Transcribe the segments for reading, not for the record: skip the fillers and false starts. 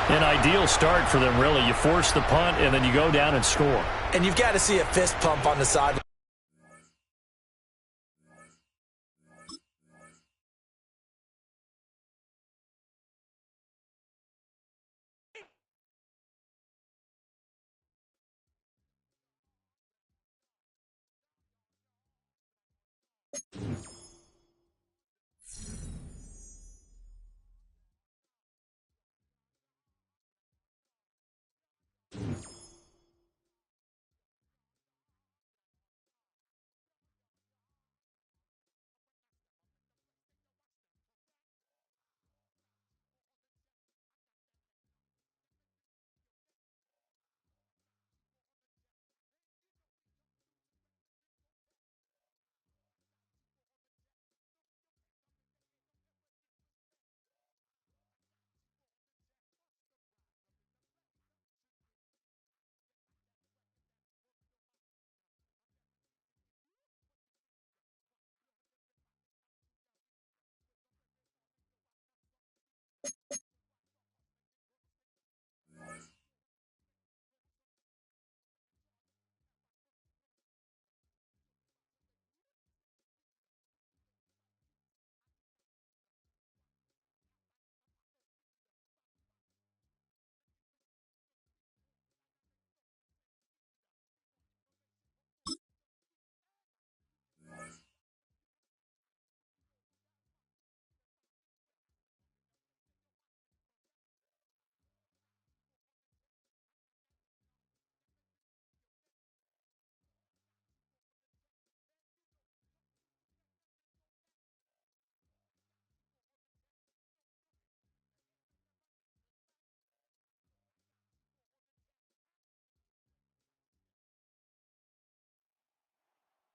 An ideal start for them, really. You force the punt, and then you go down and score. And you've got to see a fist pump on the side.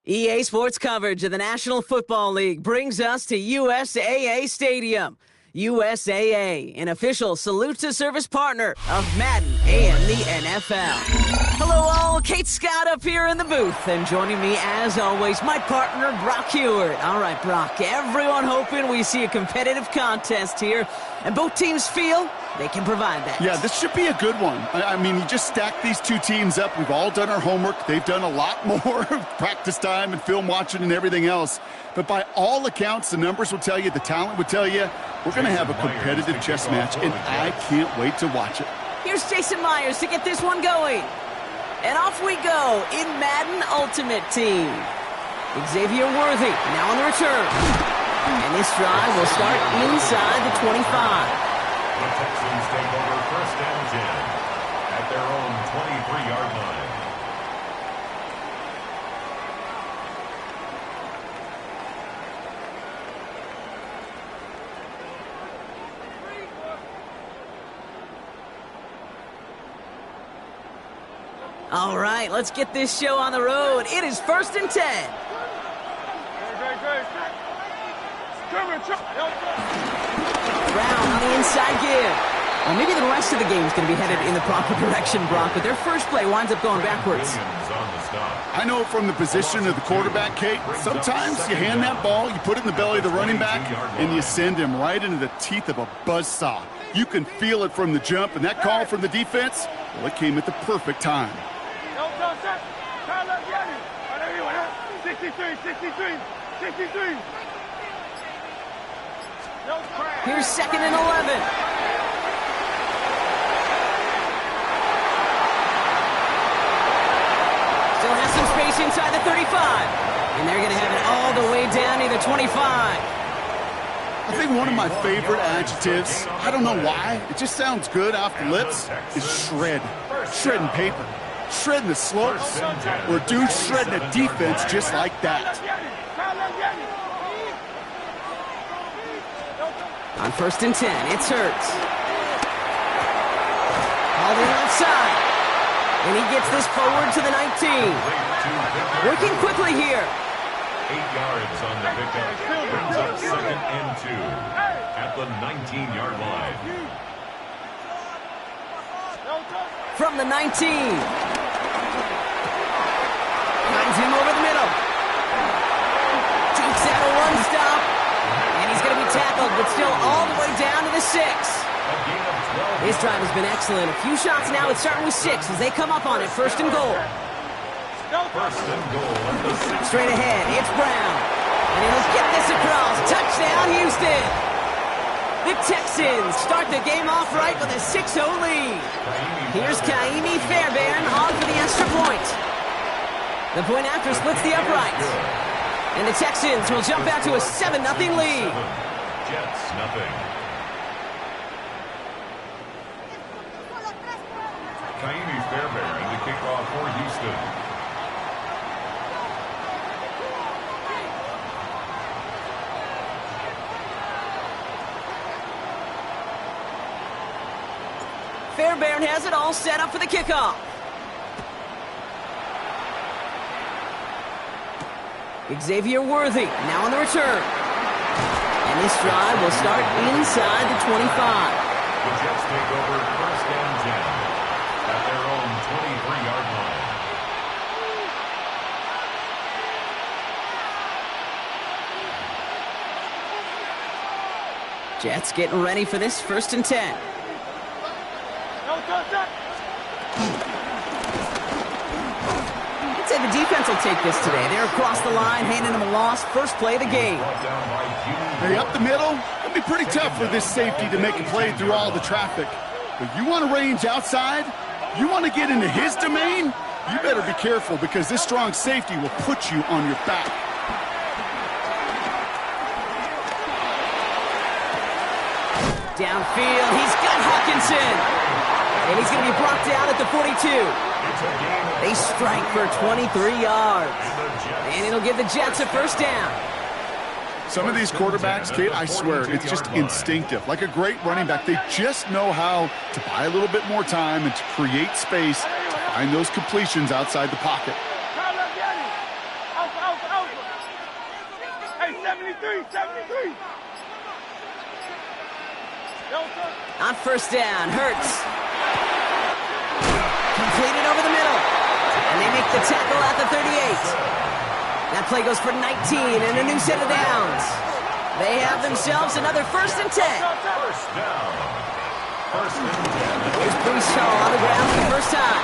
EA Sports coverage of the National Football League brings us to USAA Stadium. USAA, an official salute-to-service partner of Madden and the NFL. Hello all, Kate Scott up here in the booth, and joining me as always, my partner Brock Hewitt. All right, Brock, everyone hoping we see a competitive contest here, and both teams feel they can provide that. Yeah, this should be a good one. I mean, you just stack these two teams up. We've all done our homework. They've done a lot more practice time and film watching and everything else. But by all accounts, the numbers will tell you, the talent would tell you, we're going to have a competitive chess match, and I can't wait to watch it. Here's Jason Myers to get this one going. And off we go in Madden Ultimate Team. Xavier Worthy now on the return. And this drive will start inside the 25. The Texans take over first and 10 at their own 23-yard line. All right, let's get this show on the road. It is first and 10. Brown on the inside give. Well, maybe the rest of the game is going to be headed in the proper direction, Brock, but their first play winds up going backwards. I know from the position of the quarterback, Kate, sometimes you hand that ball, you put it in the belly of the running back, and you send him right into the teeth of a buzzsaw. You can feel it from the jump, and that call from the defense, well, it came at the perfect time. 63. Here's second and 11. Still has some space inside the 35. And they're going to have it all the way down to the 25. I think one of my favorite adjectives, I don't know why, it just sounds good off the lips, is shred. Shredding paper. Shredding the slopes. Or a dude shredding a defense just like that. On first and 10, it's Hurts. All the left side. And he gets this forward to the 19. Working quickly here. 8 yards on the pickup. Brings up second and 2 at the 19-yard line. From the 19. Finds him over the middle. Jukes out a one-stop. And he's going to be tackled, but still all the way down to the 6. A gain of His drive has been excellent. A few shots now. It's starting with 6 as they come up on it. First and goal. First and goal at the 6. Straight ahead, it's Brown. And he'll get this across. Touchdown, Houston. The Texans start the game off right with a 6-0 lead. Here's Kaimi Fairbairn on for the extra point. The point after splits the uprights. And the Texans will jump out to a 7-0 lead. Jets, nothing. Kaimi Fairbairn to kick off for Houston. Fairbairn has it all set up for the kickoff. Xavier Worthy now on the return. And this drive will start inside the 25. The Jets take over first and 10 at their own 23-yard line. Jets getting ready for this first and 10. I'd say the defense will take this today. They're across the line, handing them a loss. First play of the game. Hey, up the middle, it'll be pretty tough for this safety to make a play through all the traffic. But you want to range outside, you want to get into his domain, you better be careful because this strong safety will put you on your back. Downfield, he's got Hawkinson. And he's going to be brought down at the 42. They strike for 23 yards. And it'll give the Jets a first down. Some of these quarterbacks, Kate, I swear, it's just instinctive. Like a great running back, they just know how to buy a little bit more time and to create space to find those completions outside the pocket. Hey, 73. On first down, Hurts. Completed over the middle. And they make the tackle at the 38. That play goes for 19 and a new set of downs. They have themselves another first and 10. First down. First and 10. Here's Brees on the ground for the first time.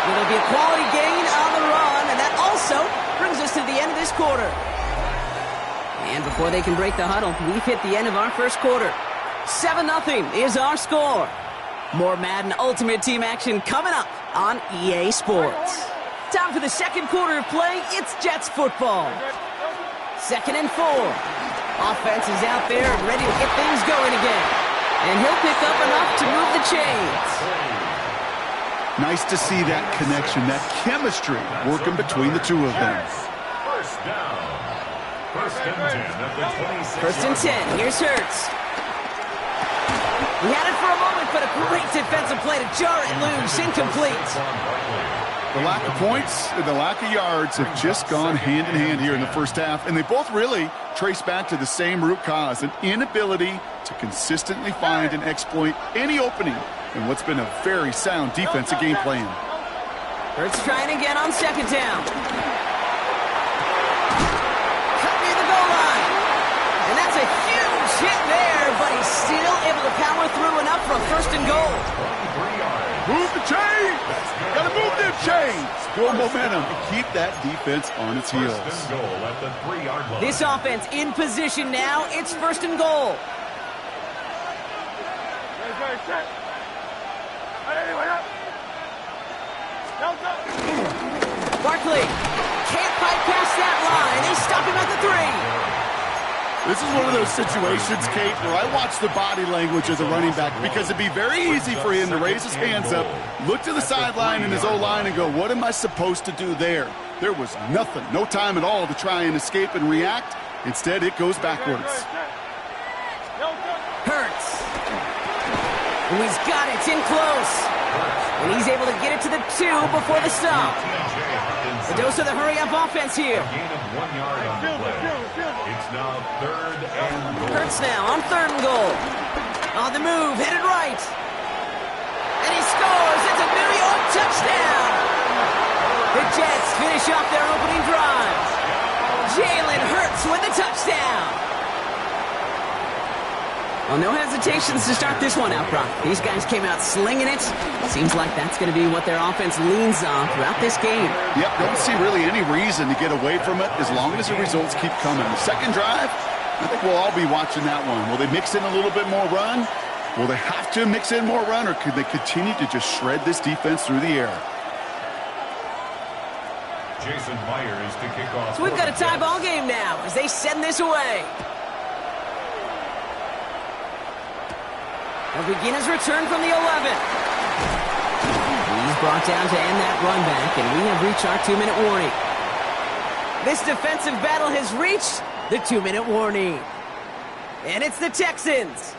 It'll be a quality gain on the run, and that also brings us to the end of this quarter. And before they can break the huddle, we've hit the end of our first quarter. 7-0 is our score. More Madden Ultimate Team action coming up on EA Sports. Time for the second quarter of play. It's Jets football. 2nd and 4. Offense is out there ready to get things going again. And he'll pick up enough to move the chains. Nice to see that connection, that chemistry working between the two of them. First down. First and 10 at the 26. First and 10. Here's Hurts. He had it for a moment, but a great defensive play to jar it loose. Incomplete. The lack of points and the lack of yards have just gone hand in hand here in the first half, and they both really trace back to the same root cause, an inability to consistently find and exploit any opening in what's been a very sound defensive game plan. Hurts trying again on second down. Cut near the goal line. And that's a huge hit there, but he's still able to power through enough for a first and goal. Move the chains! Gotta move them chains! Build momentum and keep that defense on its heels. First and goal at the 3-yard line. This offense in position now. It's first and goal. Barkley can't pipe past that line. They stop him at the 3. This is one of those situations, Kate, where I watch the body language of the running back because it'd be very easy for him to raise his hands up, look to the sideline in his O-line and go, what am I supposed to do there? There was nothing, no time at all to try and escape and react. Instead, it goes backwards. Hurts. And he's got it. It's in close. And he's able to get it to the 2 before the stop. A dose of the hurry-up offense here. Gain of 1 yard on the play. It's now 3rd and goal. Hurts now on 3rd and goal. On the move, headed right. And he scores. It's a New York touchdown. The Jets finish off their opening drive. Jalen Hurts with the touchdown. Well, no hesitations to start this one out, Brock. These guys came out slinging it. Seems like that's going to be what their offense leans on throughout this game. Yep, don't see really any reason to get away from it as long as the results keep coming. The second drive, I think we'll all be watching that one. Will they mix in a little bit more run? Will they have to mix in more run, or could they continue to just shred this defense through the air? Jason Myers to kick off. So we've got a tie ball game now as they send this away. They'll begin his return from the 11. He's brought down to end that run back, and we have reached our 2-minute warning. This defensive battle has reached the 2-minute warning. And it's the Texans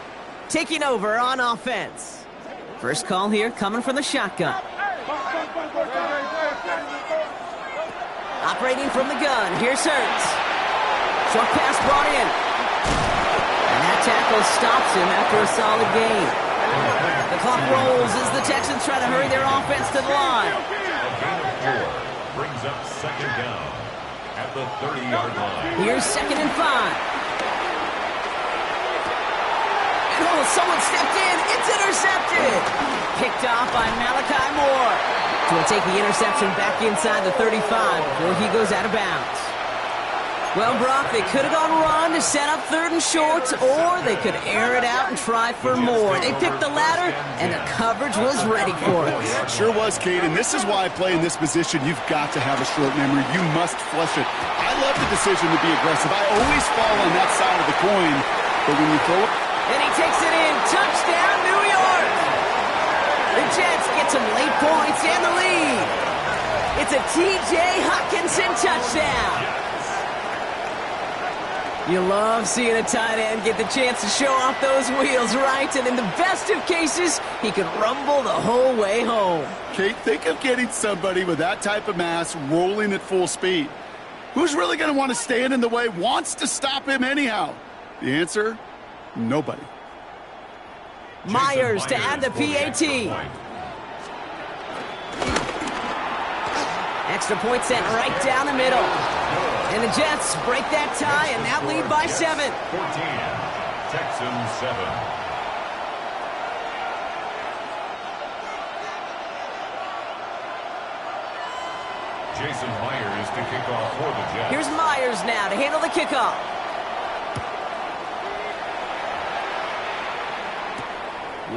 taking over on offense. First call here coming from the shotgun. Operating from the gun, here's Hurts. Short pass brought in. And that tackle stops him after a solid gain. The clock rolls as the Texans try to hurry their offense to the line. A gain of 4 brings up second down at the 30-yard line. Here's 2nd and 5. And oh, someone stepped in. It's intercepted. Picked off by Malachi Moore. So we'll take the interception back inside the 35 before he goes out of bounds. Well, Brock, they could have gone run to set up 3rd and short, or they could air it out and try for more. They picked the latter, and the coverage was ready for it. Sure was, Kate, and this is why playing this position, you've got to have a short memory. You must flush it. I love the decision to be aggressive. I always fall on that side of the coin, but when you throw it... And he takes it in. Touchdown, New York! The Jets get some late points and the lead. It's a T.J. Hockenson touchdown. You love seeing a tight end get the chance to show off those wheels, right? And in the best of cases, he could rumble the whole way home. Kate, think of getting somebody with that type of mass rolling at full speed. Who's really going to want to stand in the way, wants to stop him anyhow? The answer, nobody. Myers to add the PAT. Extra point sent right down the middle. And the Jets break that tie and now lead by 7. 14, Texans 7. Jason Myers to kick off for the Jets. Here's Myers now to handle the kickoff.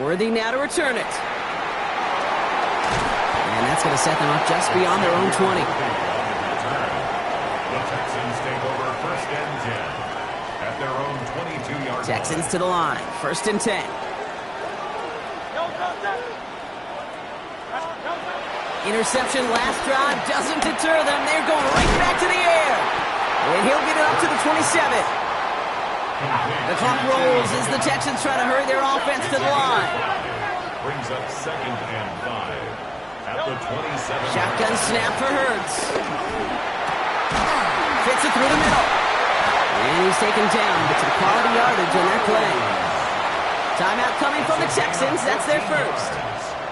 Worthy now to return it. And that's going to set them up just beyond their own 20. The Texans take over 1st and 10 at their own 22-yard line. Texans to the line. 1st and 10. Interception last drive doesn't deter them. They're going right back to the air. And he'll get it up to the 27. The clock rolls as the Texans try to hurry their offense to the line. Brings up 2nd and 5 at the 27. Shotgun snap for Hurts. Fits it through the middle. And he's taken down, but some quality yardage on that play. Timeout coming from the Texans. That's their first.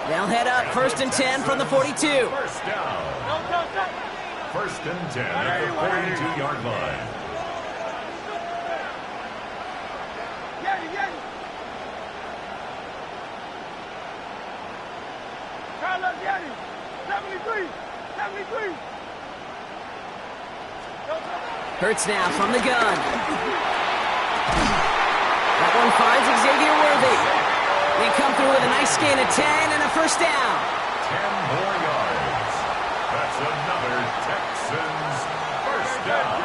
They'll head up 1st and 10 from the 42. First down. 1st and 10 at the 42-yard line. Carlos Yanni, 73. Hurts now from the gun. That one finds Xavier Worthy. They come through with a nice gain of 10 and a first down. 10 more yards. That's another Texans first down.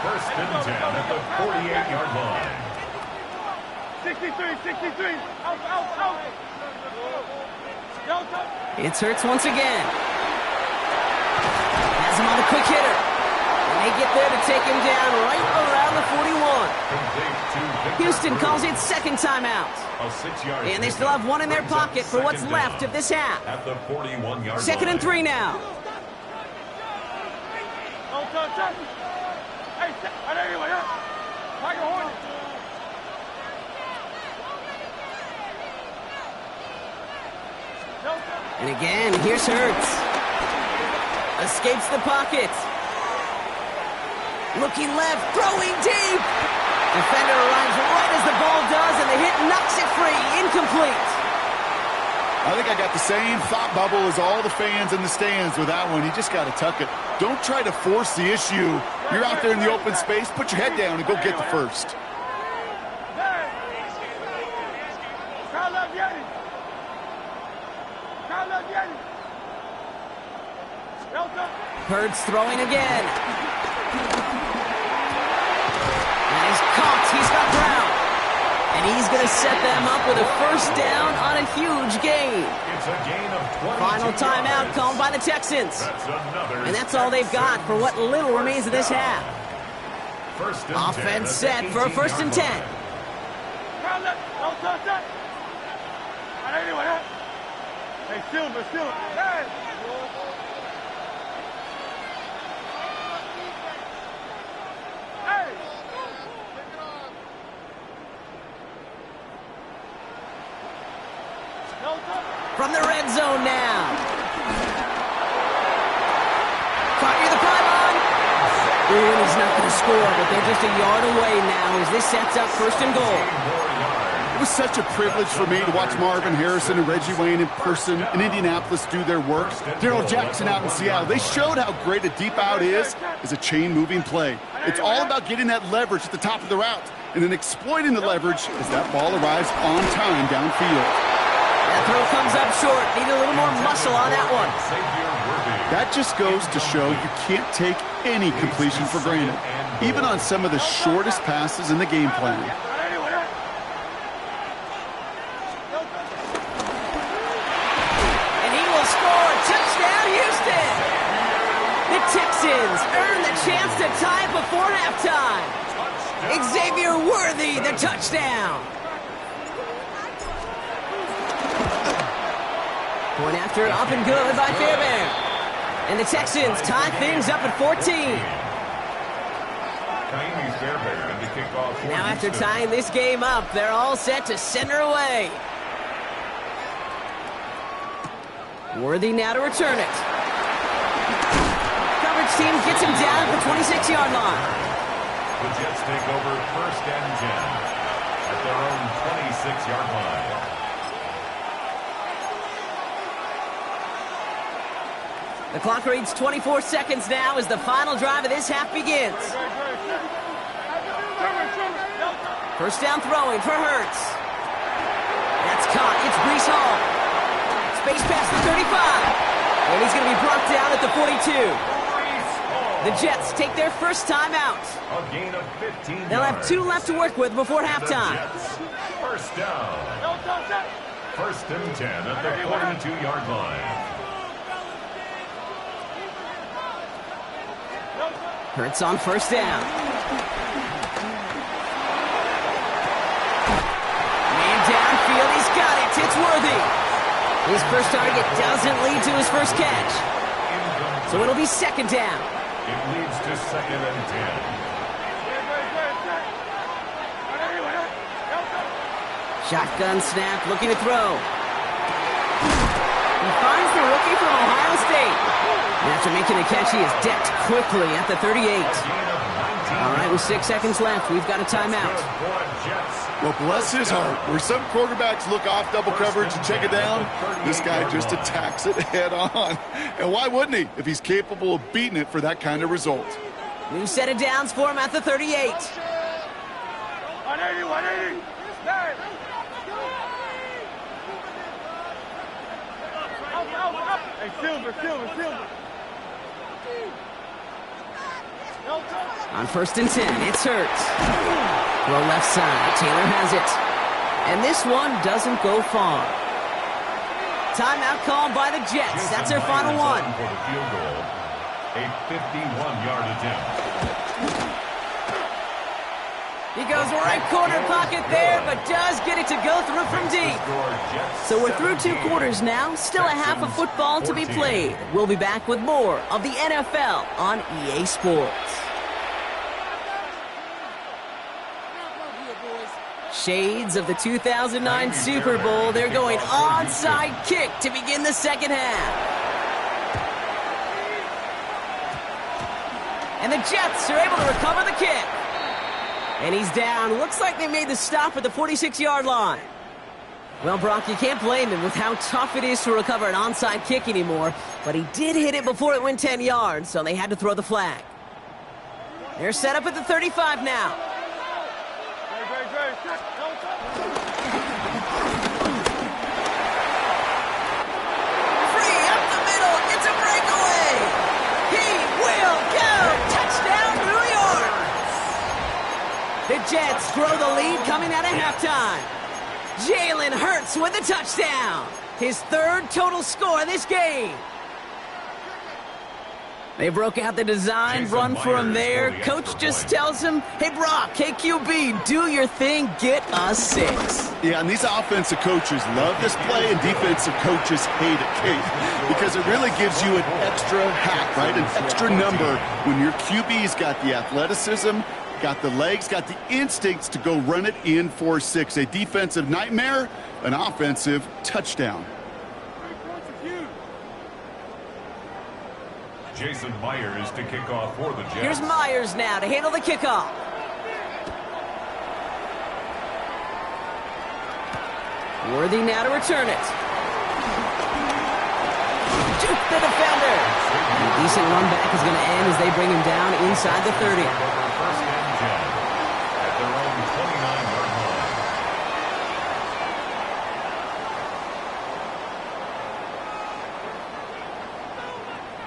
1st and 10 at the 48-yard line. 63. Out. It's Hurts once again. Has him on the quick hitter. And they get there to take him down right around the 41. Houston calls it 2nd timeout. And they still have one in their pocket for what's left of this half. At the 41-yard 2nd and 3 now. And again, here's Hurts. Escapes the pocket. Looking left, throwing deep. Defender arrives right as the ball does, and the hit knocks it free. Incomplete. I think I got the same thought bubble as all the fans in the stands with that one. You just got to tuck it. Don't try to force the issue. You're out there in the open space. Put your head down and go get the first. Hurts throwing again. And he's caught. He's got ground. And he's going to set them up with a first down on a huge gain. It's a gain of 22 Final timeout yards. called by the Texans. That's another And that's all they've got for what little remains of this half. First and 10 Offense at set the for a first and 10. 18-yard Hey, Silver. Hey! Hey! From the red zone now. Caught near the pylon. Ooh, and he's not going to score, but they're just a yard away now as this sets up first and goal. It was such a privilege for me to watch Marvin Harrison and Reggie Wayne in person in Indianapolis do their work. Daryl Jackson out in Seattle. They showed how great a deep out is as a chain-moving play. It's all about getting that leverage at the top of the route and then exploiting the leverage as that ball arrives on time downfield. That throw comes up short. Need a little more muscle on that one. That just goes to show you can't take any completion for granted, even on some of the shortest passes in the game plan. And he will score. Touchdown, Houston. The Texans earn the chance to tie it before halftime. Xavier Worthy, the touchdown. Point after up and good by Fairbairn. And the Texans tie things up at 14. Now after tying this game up, they're all set to send her away. Worthy now to return it. Coverage team gets him down at the 26-yard line. The Jets take over first and 10 at their own 26-yard line. The clock reads 24 seconds now as the final drive of this half begins. First down throwing for Hurts. That's caught. It's Breece Hall. Space past the 35. And he's going to be brought down at the 42. The Jets take their first time out. A gain of 15 They'll have 2 left to work with before halftime. First down. First and 10 at the 42-yard line. Hurts on first down. Man downfield, he's got it. It's Worthy. His first target doesn't lead to his first catch. So it'll be second down. It leads to second and 10. Shotgun snap, looking to throw. He finds the rookie from Ohio State. And after making the catch, he is decked quickly at the 38. All right, with 6 seconds left, we've got a timeout. Well, bless his heart. Where some quarterbacks look off double coverage and check it down, this guy just attacks it head on. And why wouldn't he if he's capable of beating it for that kind of result? New set of downs for him at the 38. 180. Hey, Silver. On first and 10, it's Hurts. Throw left side, Taylor has it. And this one doesn't go far. Timeout called by the Jets. That's their final one. For the field goal, a 51-yard attempt. He goes right corner pocket there, but does get it to go through from deep. So we're through 2 quarters now. Still a half of football to be played. We'll be back with more of the NFL on EA Sports. Shades of the 2009 Super Bowl. They're going onside kick to begin the second half. And the Jets are able to recover the kick. And he's down. Looks like they made the stop at the 46-yard line. Well, Brock, you can't blame him with how tough it is to recover an onside kick anymore. But he did hit it before it went 10 yards, so they had to throw the flag. They're set up at the 35 now. Free up the middle. It's a breakaway. He will go. Touchdown, New York. The Jets grow the lead coming out of halftime. Jalen Hurts with a touchdown. His third total score this game. They broke out the design run for him there. Coach just tells him, hey, Brock, hey, QB, do your thing, get us 6. Yeah, and these offensive coaches love this play, and defensive coaches hate it, Kate, because it really gives you an extra hack, right, an extra number when your QB's got the athleticism, got the legs, got the instincts to go run it in for 6. A defensive nightmare, an offensive touchdown. Jason Myers to kick off for the Jets. Here's Myers now to handle the kickoff. Worthy now to return it. Juke the defender. A decent run back is going to end as they bring him down inside the 30. First and 10 at their own 29-yard line.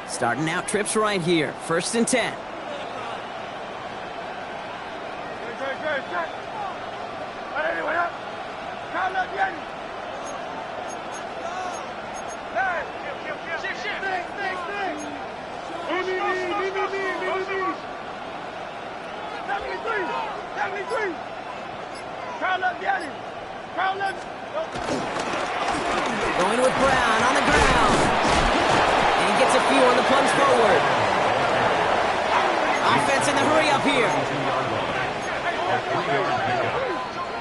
Starting out trips right here. First and 10. Going with Brown on the ground. And he gets a few on the plunge forward. Offense in the hurry up here. A 3-yard pickup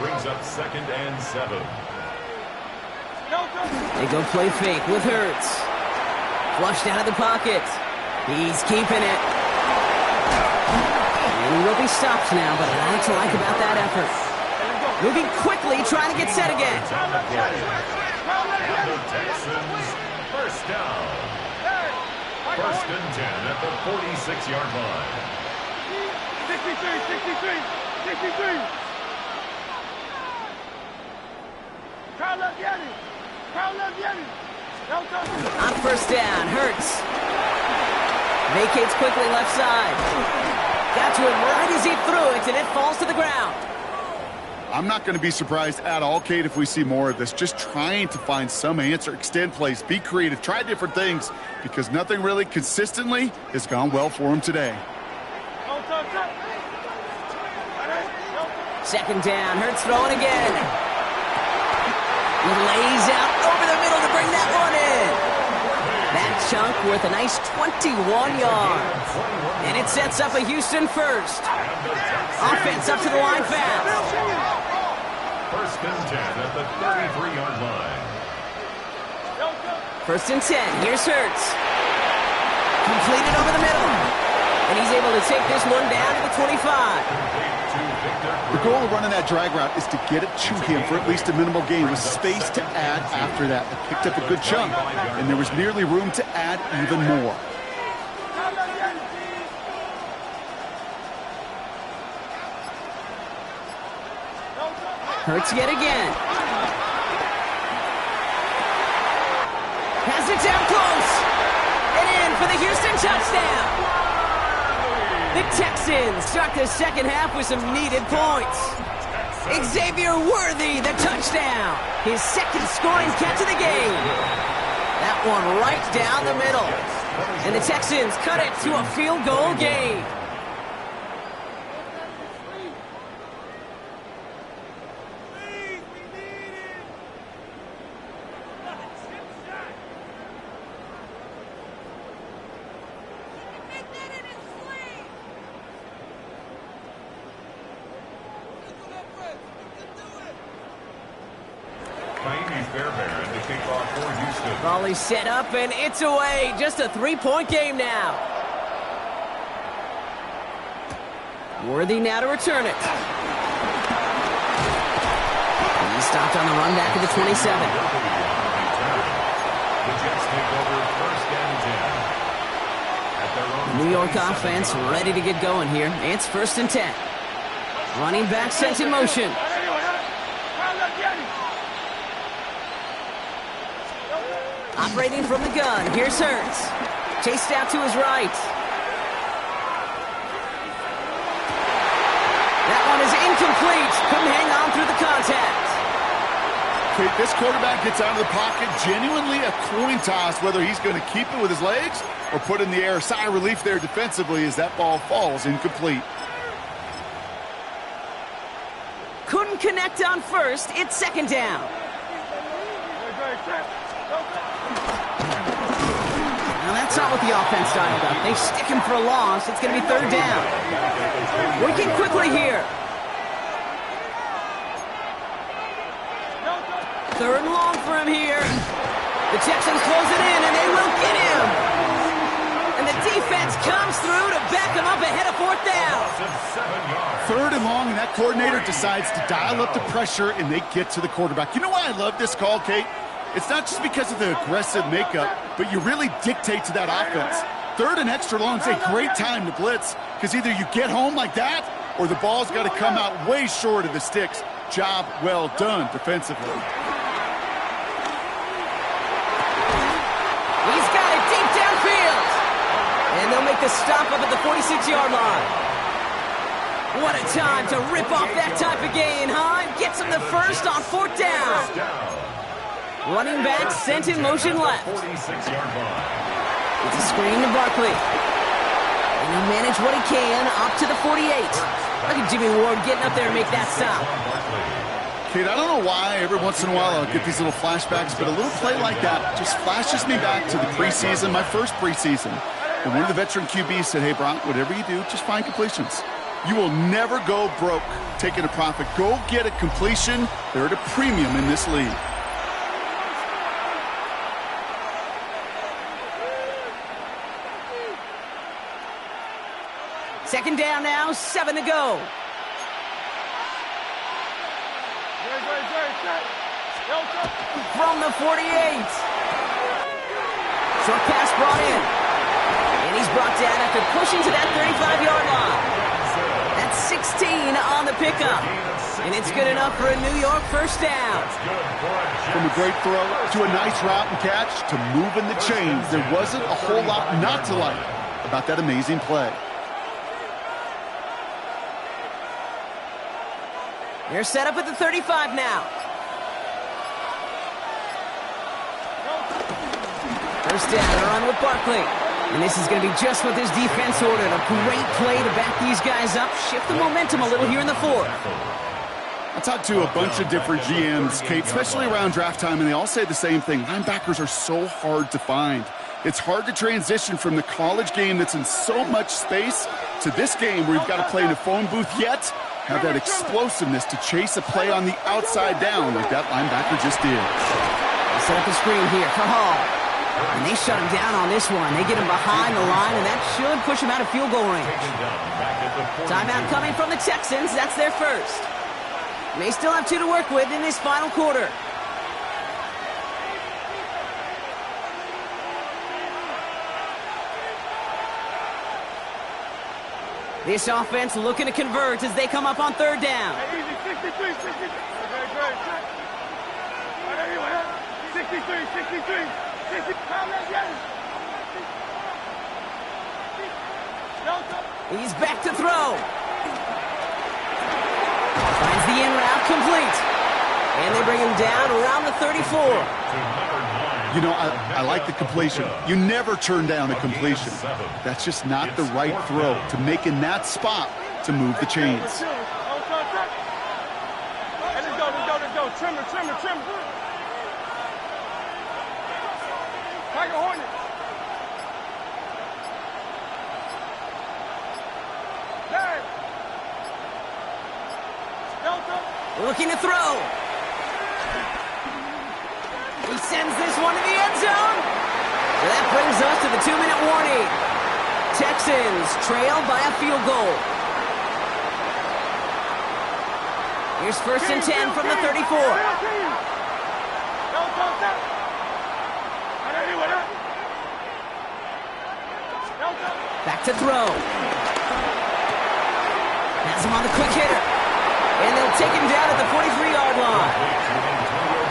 brings up 2nd and 7. They go play fake with Hurts. Flushed out of the pocket. He's keeping it. And he will be stopped now, but a lot to like about that effort. Moving quickly, trying to get set again. And the Texans first down. First and 10 at the 46-yard line. 63. On first down, Hurts. Vacates quickly left side. Got to him right as he threw it, and it falls to the ground. I'm not going to be surprised at all, Kate, if we see more of this. Just trying to find some answer, extend plays, be creative, try different things, because nothing really consistently has gone well for him today. Second down, Hurts throwing again. He lays out over the middle to bring that one in. That chunk worth a nice 21 yards. And it sets up a Houston first. Offense up to the line fast. First and 10 at the 33-yard line. First and 10. Here's Hurts. Completed over the middle. And he's able to take this one down to the 25. The goal of running that drag route is to get it to him for at least a minimal gain with space to add after that. They picked up a good chunk, and there was nearly room to add even more. Hurts yet again. Has it down close. And in for the Houston touchdown. The Texans start the second half with some needed points. Xavier Worthy, the touchdown. His second scoring catch of the game. That one right down the middle. And the Texans cut it to a field goal game. Volley set up, and it's away. Just a 3-point game now. Worthy now to return it. stopped on the run back at the 27. The Jets take over first and 10. At their own New York 27 offense ready to get going here. It's first and 10. Running back sent in motion. Operating from the gun, here's Hurts. Chased out to his right. That one is incomplete. Couldn't hang on through the contact. Okay, this quarterback gets out of the pocket, genuinely a coin toss whether he's going to keep it with his legs or put in the air. Sigh of relief there defensively as that ball falls incomplete. Couldn't connect on first. It's second down. Now that's not what the offense dialed up. They stick him for a loss. It's going to be third down. Working quickly here. Third and long for him here. The Texans close it in, and they will get him. And the defense comes through to back him up ahead of fourth down. Third and long, and that coordinator decides to dial up the pressure, and they get to the quarterback. You know why I love this call, Kate? It's not just because of the aggressive makeup, but you really dictate to that offense. Third and extra long is a great time to blitz, because either you get home like that, or the ball's got to come out way short of the sticks. Job well done defensively. He's got it deep downfield. And they'll make the stop up at the 46-yard line. What a time to rip off that type of gain, huh? Gets him the first on fourth down. Running back sent in motion left. 46-yard line. It's a screen to Barkley. And he'll manage what he can up to the 48. Look at Jimmy Ward getting up there and make that stop. Kate, I don't know why every once in a while I'll get these little flashbacks, but a little play like that just flashes me back to the preseason, my first preseason. And one of the veteran QBs said, hey, Brown, whatever you do, just find completions. You will never go broke taking a profit. Go get a completion. They're at a premium in this league. Second down now, 7 to go. From the 48. Short pass brought in. And he's brought down after pushing to that 35-yard line. That's 16 on the pickup. And it's good enough for a New York first down. From a great throw to a nice route and catch to moving the chains, there wasn't a whole lot not to like about that amazing play. They're set up at the 35 now. First down, they're on with Barkley. And this is going to be just what this defense ordered. A great play to back these guys up, shift the momentum a little here in the fourth. I talked to a bunch of different GMs, Kate, especially around draft time, and they all say the same thing. Linebackers are so hard to find. It's hard to transition from the college game that's in so much space to this game where you've got to play in a phone booth yet have that explosiveness to chase a play on the outside down like that linebacker just did. They set up the screen here for Hall. And they shut him down on this one. They get him behind the line, and that should push him out of field goal range. Timeout coming from the Texans. That's their first. And they still have 2 to work with in this final quarter. This offense looking to convert as they come up on third down. 63. 'He's back to throw. Finds the in route complete. And they bring him down around the 34. You know, I like the completion. You never turn down a completion. That's just not the right throw to make in that spot to move the chains. Let's go. Trimmer. Tiger Hornet. Looking to throw. He sends this one to the end zone. So that brings us to the 2-minute warning. Texans trail by a field goal. Here's 1st and 10 from the 34. Back to throw. Has him on the quick hitter. And they'll take him down at the 43-yard line.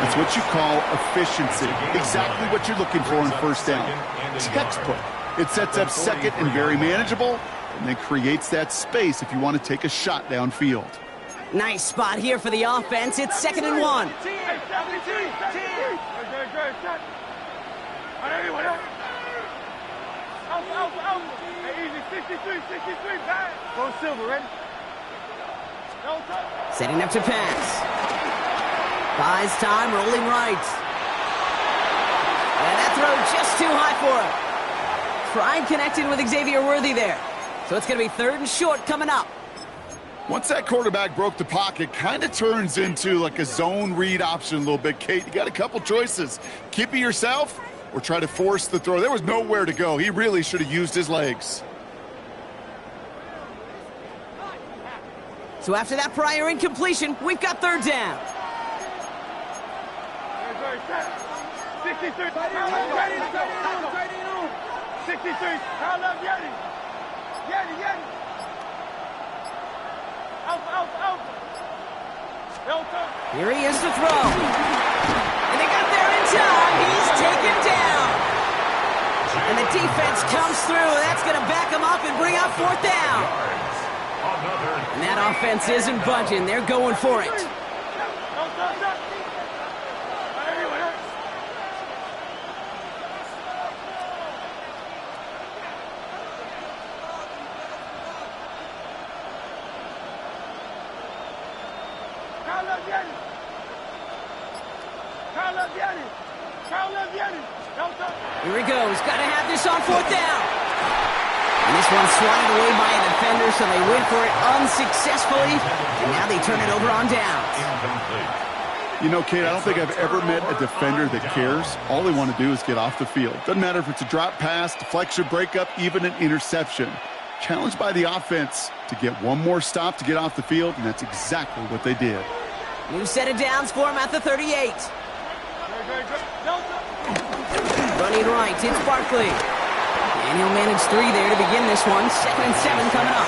It's what you call efficiency. Exactly what you're looking for in 1st down. Textbook. It sets up 2nd and very manageable, and then creates that space if you want to take a shot downfield. Nice spot here for the offense. It's 2nd and 1. Go Silver, ready? Setting up to pass. Buys time, rolling right. And that throw just too high for him. Tried connecting with Xavier Worthy there. So it's going to be 3rd and short coming up. Once that quarterback broke the pocket, kind of turns into like a zone read option a little bit, Kate. You got a couple choices. Keep it yourself or try to force the throw. There was nowhere to go. He really should have used his legs. So after that prior incompletion, we've got 3rd down. 63. 63. How love Yeti? Yeti. Out. Here he is to throw. And they got there in time. He's taken down. And the defense comes through. That's going to back him up and bring out 4th down. And that offense isn't budging. They're going for it. Here he goes. Got to have this on 4th down. And this one's swatted away by a defender, so they went for it unsuccessfully. And now they turn it over on downs. You know, Kate, I don't think I've ever met a defender that cares. All they want to do is get off the field. Doesn't matter if it's a drop pass, deflection, breakup, even an interception. Challenged by the offense to get one more stop to get off the field, and that's exactly what they did. New set of downs for him at the 38. Running right, it's Barkley. And he'll manage 3 there to begin this one. 2nd and 7 coming up.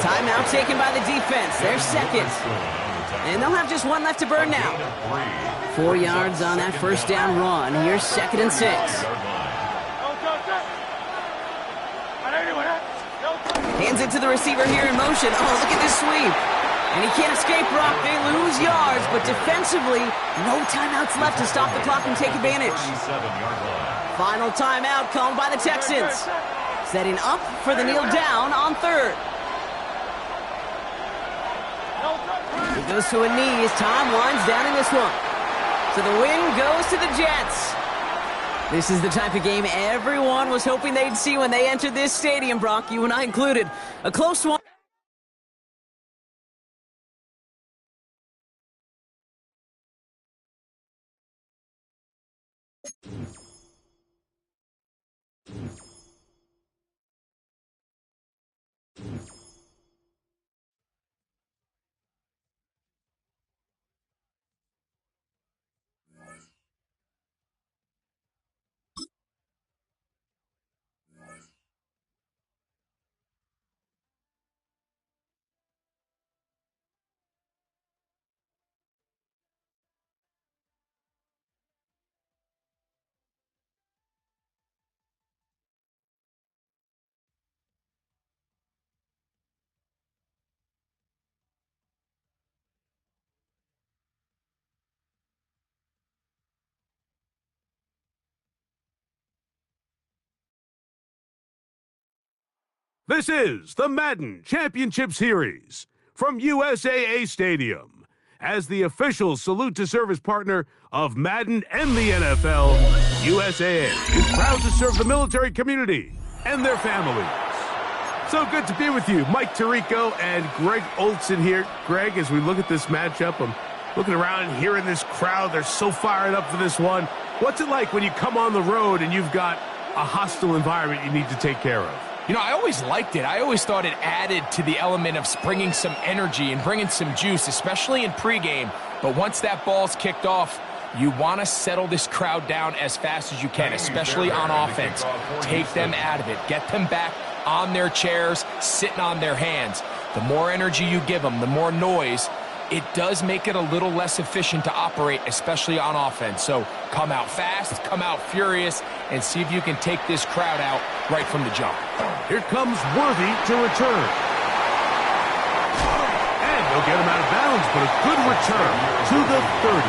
Timeout taken by the defense. They're 2nd. And they'll have just 1 left to burn now. 4 yards on that 1st down run. Here's 2nd and 6. Hands it to the receiver here in motion. Oh, look at this sweep. And he can't escape, Brock. They lose yards, but defensively, no timeouts left to stop the clock and take advantage. Final timeout called by the Texans. Setting up for the kneel down on 3rd. He goes to a knee as time winds down in this one. So the win goes to the Jets. This is the type of game everyone was hoping they'd see when they entered this stadium, Brock, you and I included. A close one. This is the Madden Championship Series from USAA Stadium. As the official salute-to-service partner of Madden and the NFL, USAA is proud to serve the military community and their families. So good to be with you. Mike Tirico and Greg Olson here. Greg, as we look at this matchup, I'm looking around and hearing this crowd. They're so fired up for this one. What's it like when you come on the road and you've got a hostile environment you need to take care of? You know, I always liked it. I always thought it added to the element of bringing some energy and bringing some juice, especially in pregame. But once that ball's kicked off, you want to settle this crowd down as fast as you can, especially on offense. Take them out of it. Get them back on their chairs, sitting on their hands. The more energy you give them, the more noise, it does make it a little less efficient to operate, especially on offense. So come out fast, come out furious, and see if you can take this crowd out right from the jump. Here comes Worthy to return. And they'll get him out of bounds, but a good return to the 30.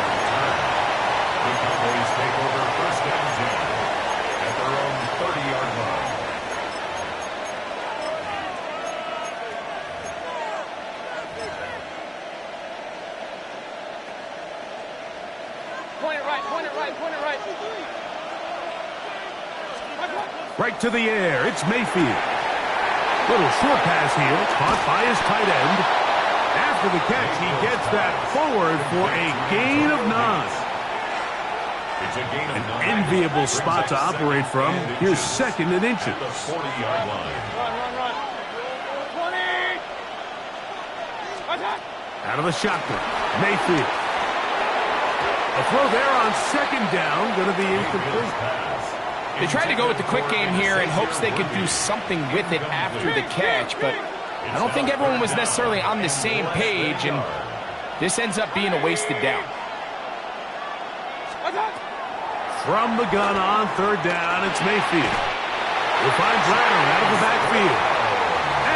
The Cowboys take over first and 10 at their own 30-yard line. Point it right, point it right, point it right. Right to the air, it's Mayfield. Little short pass here, caught by his tight end. After the catch, he gets that forward for a gain of 9. It's a gain of 9. An enviable spot to operate from. Here's second and inches. At the 40-yard line. Run. 20. Attack. Out of the shotgun, Mayfield. A throw there on second down, going to be incomplete. They tried to go with the quick game here in hopes they could do something with it after the catch, but I don't think everyone was necessarily on the same page, and this ends up being a wasted down. From the gun on third down, it's Mayfield. We'll find Brown out of the backfield.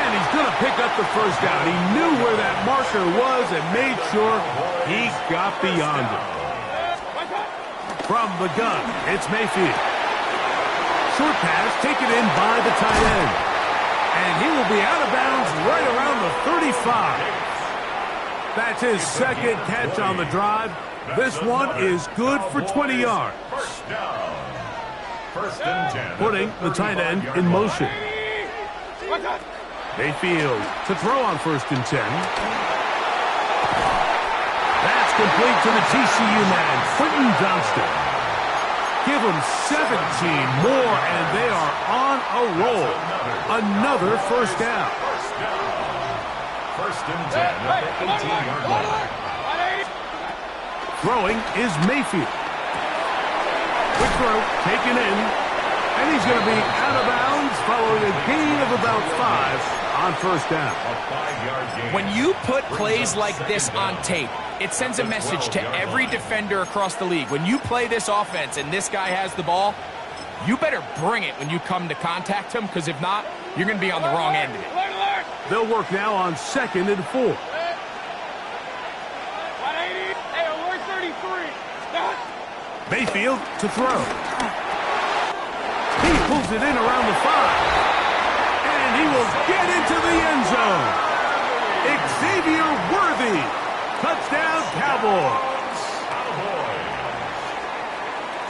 And he's going to pick up the first down. He knew where that marker was and made sure he got beyond it. From the gun, it's Mayfield. Short pass taken in by the tight end. And he will be out of bounds right around the 35. That's his second catch on the drive. This one is good for 20 yards. First down. First and 10. Putting the tight end in motion. Mayfield to throw on first and 10. That's complete to the TCU man, Quentin Johnston. Give them 17 more, and they are on a roll. Another first down. First and 10 at the 18-yard line. Throwing is Mayfield. Quick throw, taken in, and he's going to be out of bounds following a gain of about 5 on first down. A 5-yard gain. When you put plays like this on tape, it sends a message to every defender across the league. When you play this offense and this guy has the ball, you better bring it when you come to contact him, because if not, you're going to be on the wrong end of it. They'll work now on second and 4. 180. Hey, alert 33. Mayfield to throw. He pulls it in around the 5. And he will get into the end zone. Xavier Worthy. Touchdown, Cowboys.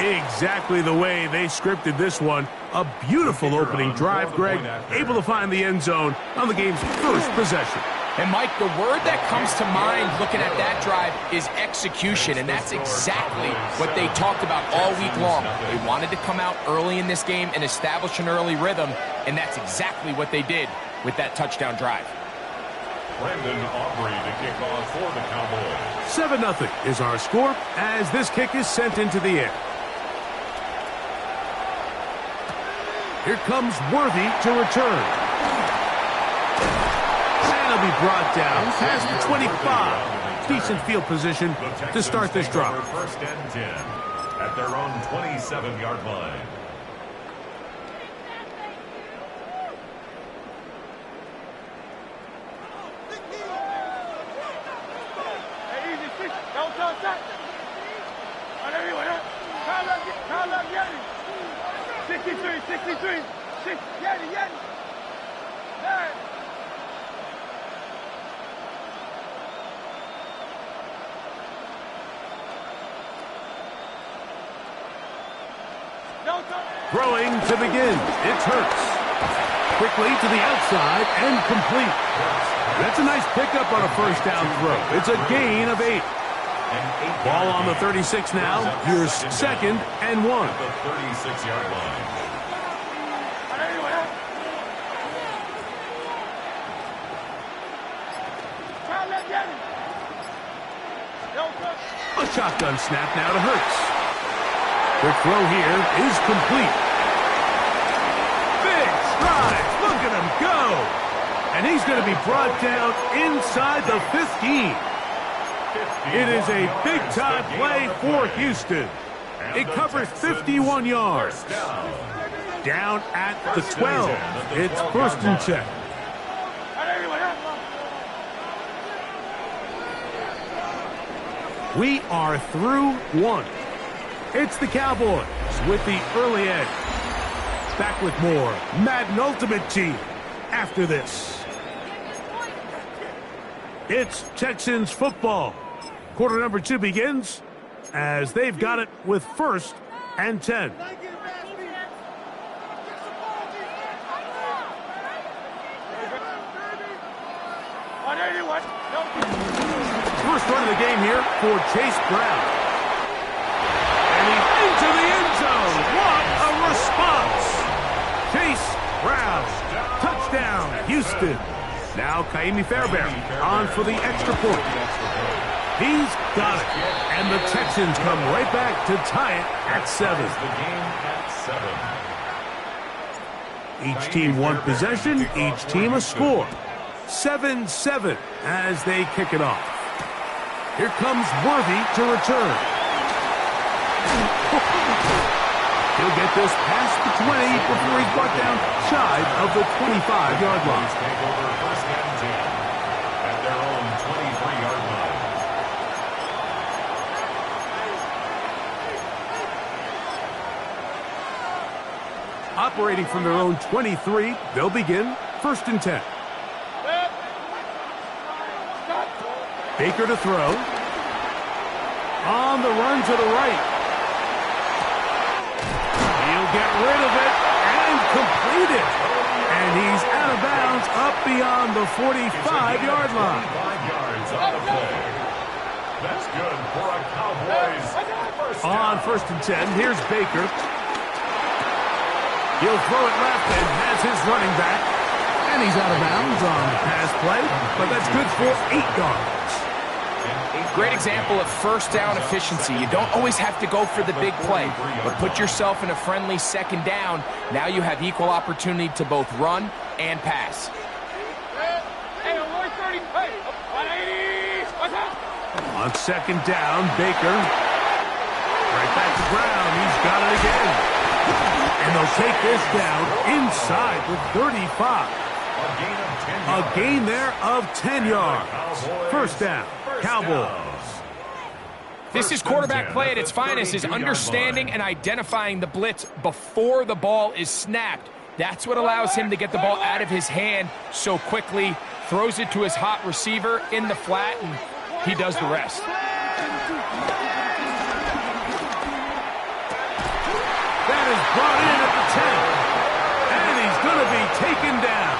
Exactly the way they scripted this one. A beautiful opening drive, Greg. Able to find the end zone on the game's first possession. And, Mike, the word that comes to mind looking at that drive is execution, and that's exactly what they talked about all week long. They wanted to come out early in this game and establish an early rhythm, and that's exactly what they did with that touchdown drive. Brandon Aubrey to kick off for the Cowboys. 7-0 is our score as this kick is sent into the air. Here comes Worthy to return. And he'll be brought down past the 25. Decent field position to start this drive. First and 10 at their own 27-yard line. Throwing to begin. It's Hurts. Quickly to the outside and complete. That's a nice pickup on a first down throw. It's a gain of 8. Ball on the 36 now. Here's second and 1. The 36-yard line. Shotgun snap now to Hurts. Quick throw here is complete. Big strides. Look at him go. And he's going to be brought down inside the 15. It is a big-time play for Houston. It covers 51 yards. Down at the 12. It's 1st and 10. We are through 1. It's the Cowboys with the early edge. Back with more Madden Ultimate Team after this. It's Texans football. Quarter number 2 begins as they've got it with 1st and 10. First run of the game here for Chase Brown. And he's into the end zone. What a response. Chase Brown. Touchdown, Houston. Now Kaimi Fairbairn on for the extra point. He's got it. And the Texans come right back to tie it at 7. Each team one possession, each team a score. 7-7 as they kick it off. Here comes Worthy to return. He'll get this past the 20 before he's brought down shy of the 25-yard line. Take over 1st and 10 at their own 23-yard line. Operating from their own 23, they'll begin 1st and 10. Baker to throw. On the run to the right. He'll get rid of it and complete it. And he's out of bounds up beyond the 45-yard line. 5 yards on the play. That's good for a Cowboys first down. On 1st and 10, here's Baker. He'll throw it left and has his running back. And he's out of bounds on the pass play, but that's good for 8 yards. Great example of first down efficiency. You don't always have to go for the big play, but put yourself in a friendly 2nd down. Now you have equal opportunity to both run and pass. On 2nd down, Baker. Right back to Brown. He's got it again. And they'll take this down inside the 35. A gain there of 10 yards. 1st down, Cowboys. This is quarterback play at its finest, is understanding and identifying the blitz before the ball is snapped. That's what allows him to get the ball out of his hand so quickly, throws it to his hot receiver in the flat, and he does the rest. That is brought in at the 10. And he's going to be taken down.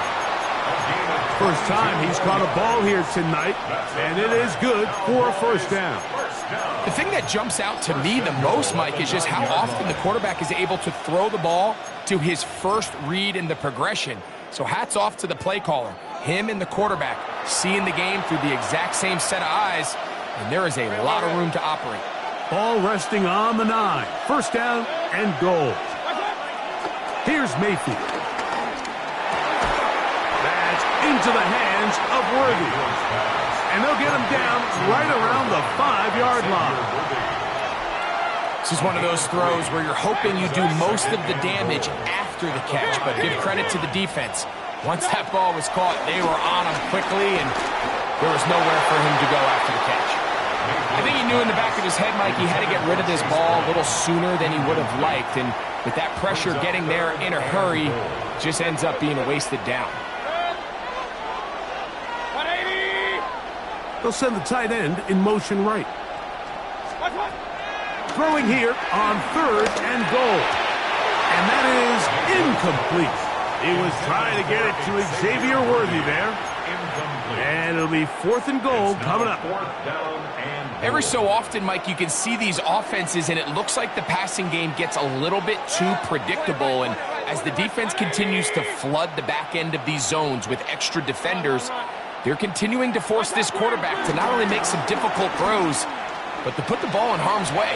First time he's caught a ball here tonight, and it is good for a 1st down. The thing that jumps out to me the most, Mike, is just how often the quarterback is able to throw the ball to his first read in the progression. So hats off to the play caller. Him and the quarterback seeing the game through the exact same set of eyes, and there is a lot of room to operate. Ball resting on the 9. 1st down and goal. Here's Mayfield. Into the hands of Worthy. And they'll get him down right around the 5-yard line. This is one of those throws where you're hoping you do most of the damage after the catch, but give credit to the defense. Once that ball was caught, they were on him quickly, and there was nowhere for him to go after the catch. I think he knew in the back of his head, Mike, he had to get rid of this ball a little sooner than he would have liked, and with that pressure getting there in a hurry, just ends up being a wasted down. They'll send the tight end in motion right. Throwing here on 3rd and goal. And that is incomplete. He was trying to get it to Xavier Worthy there. And it'll be 4th and goal coming up. Every so often, Mike, you can see these offenses, and it looks like the passing game gets a little bit too predictable. And as the defense continues to flood the back end of these zones with extra defenders, they're continuing to force this quarterback to not only make some difficult throws, but to put the ball in harm's way.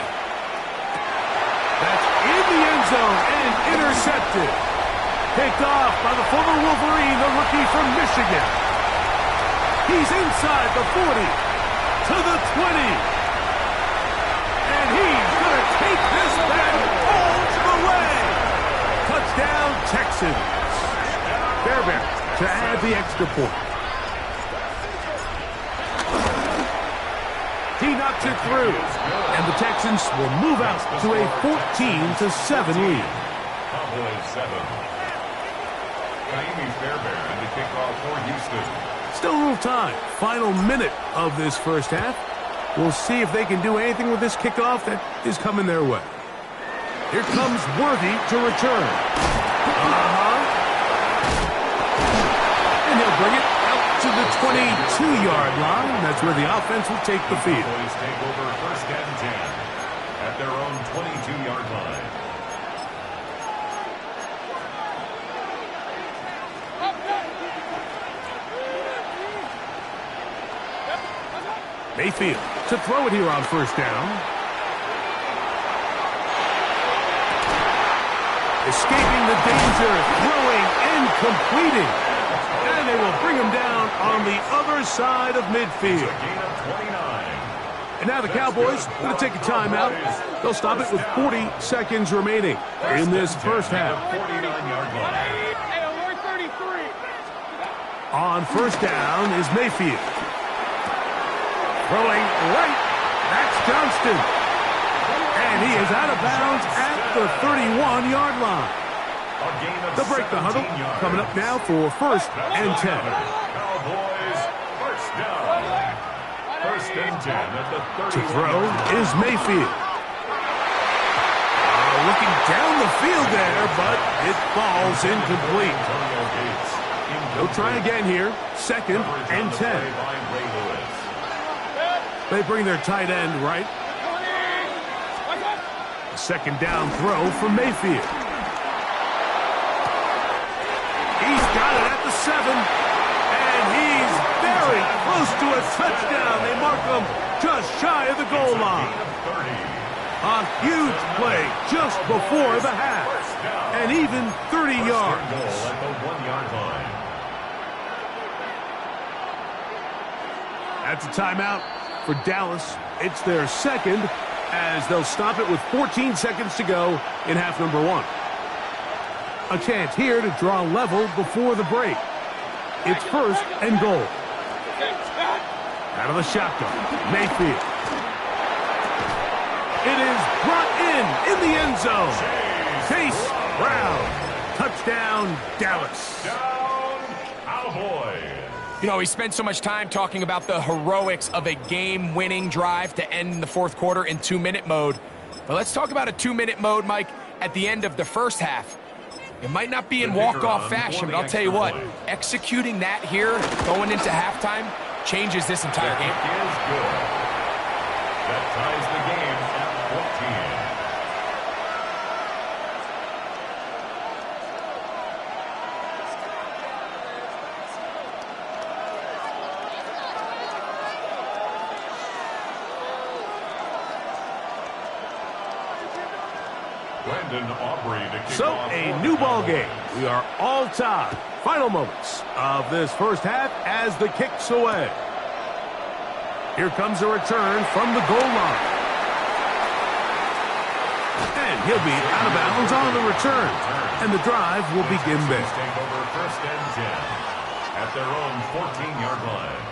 That's in the end zone and intercepted. Picked off by the former Wolverine, the rookie from Michigan. He's inside the 40 to the 20. And he's going to take this back all the way. Touchdown, Texans. Fairbairn to add the extra point. He knocks it through, and the Texans will move out to a 14-7 lead. Cowboys 7. Naomi Fairbairn to kick off for Houston. Still a little time. Final minute of this first half. We'll see if they can do anything with this kickoff that is coming their way. Here comes Worthy to return. And he'll bring it out to the 22-yard line. That's where the offense will take the field. Cowboys take over 1st and 10 at their own 22-yard line. Mayfield to throw it here on 1st down. Escaping the danger, throwing and completing. And they will bring him down on the other side of midfield. Gain of 29. And now the Cowboys going to take a timeout. They'll stop it with 40 seconds remaining in this first half. 49-yard line. Hey, alert 33. On 1st down is Mayfield. Throwing right, that's Johnston. And he is out of bounds at the 31-yard line. They'll break the huddle. Coming up now for 1st and 10. Cowboys 1st down. 1st and 10 at the 31. To throw is Mayfield. Looking down the field there, but it falls incomplete. They'll try again here. 2nd and 10. They bring their tight end right. A 2nd down throw for Mayfield. He's got it at the 7. And he's very close to a touchdown. They mark him just shy of the goal line. A huge play just before the half. And even 30 yards. At the 1-yard line. That's a timeout for Dallas. It's their 2nd as they'll stop it with 14 seconds to go in half number 1. A chance here to draw level before the break. It's 1st and goal. Out of the shotgun, Mayfield. It is brought in the end zone. Chase Brown. Touchdown, Dallas. Down, Cowboys. You know, we spent so much time talking about the heroics of a game-winning drive to end the 4th quarter in 2-minute mode. But let's talk about a 2-minute mode, Mike, at the end of the first half. It might not be in walk-off fashion, but I'll tell you what, executing that here, going into halftime, changes this entire game. Is good. That ties the game at 14. So, a new ball game. We are all tied. Final moments of this first half as the kick's away. Here comes a return from the goal line. And he'll be out of bounds on the return. And the drive will begin there. Take over 1st and 10 at their own 14-yard line.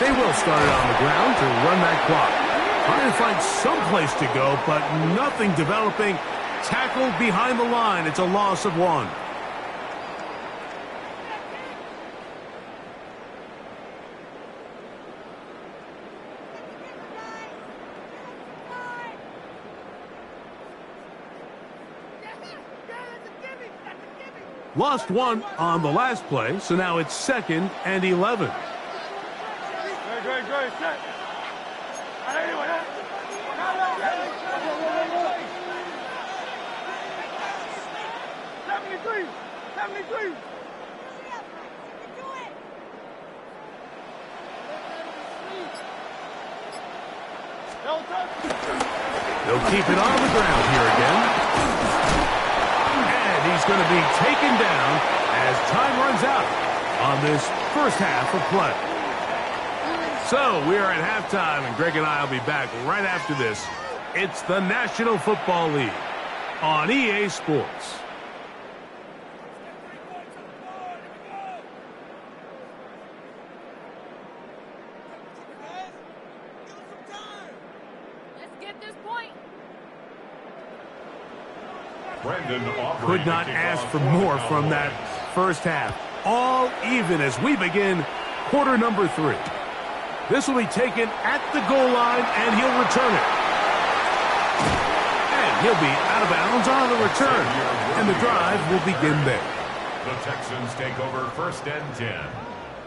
They will start it on the ground to run that clock. Trying to find some place to go, but nothing developing. Tackled behind the line. It's a loss of 1. Lost one on the last play, so now it's 2nd and 11. Good. Set. 73. They'll keep it on the ground here again. And he's going to be taken down as time runs out on this first half of play. So we are at halftime, and Greg and I will be back right after this. It's the National Football League on EA Sports. Could not ask for more from that first half. All even as we begin quarter number 3. This will be taken at the goal line, and he'll return it. And he'll be out of bounds on the return, and the drive will begin there. The Texans take over 1st and 10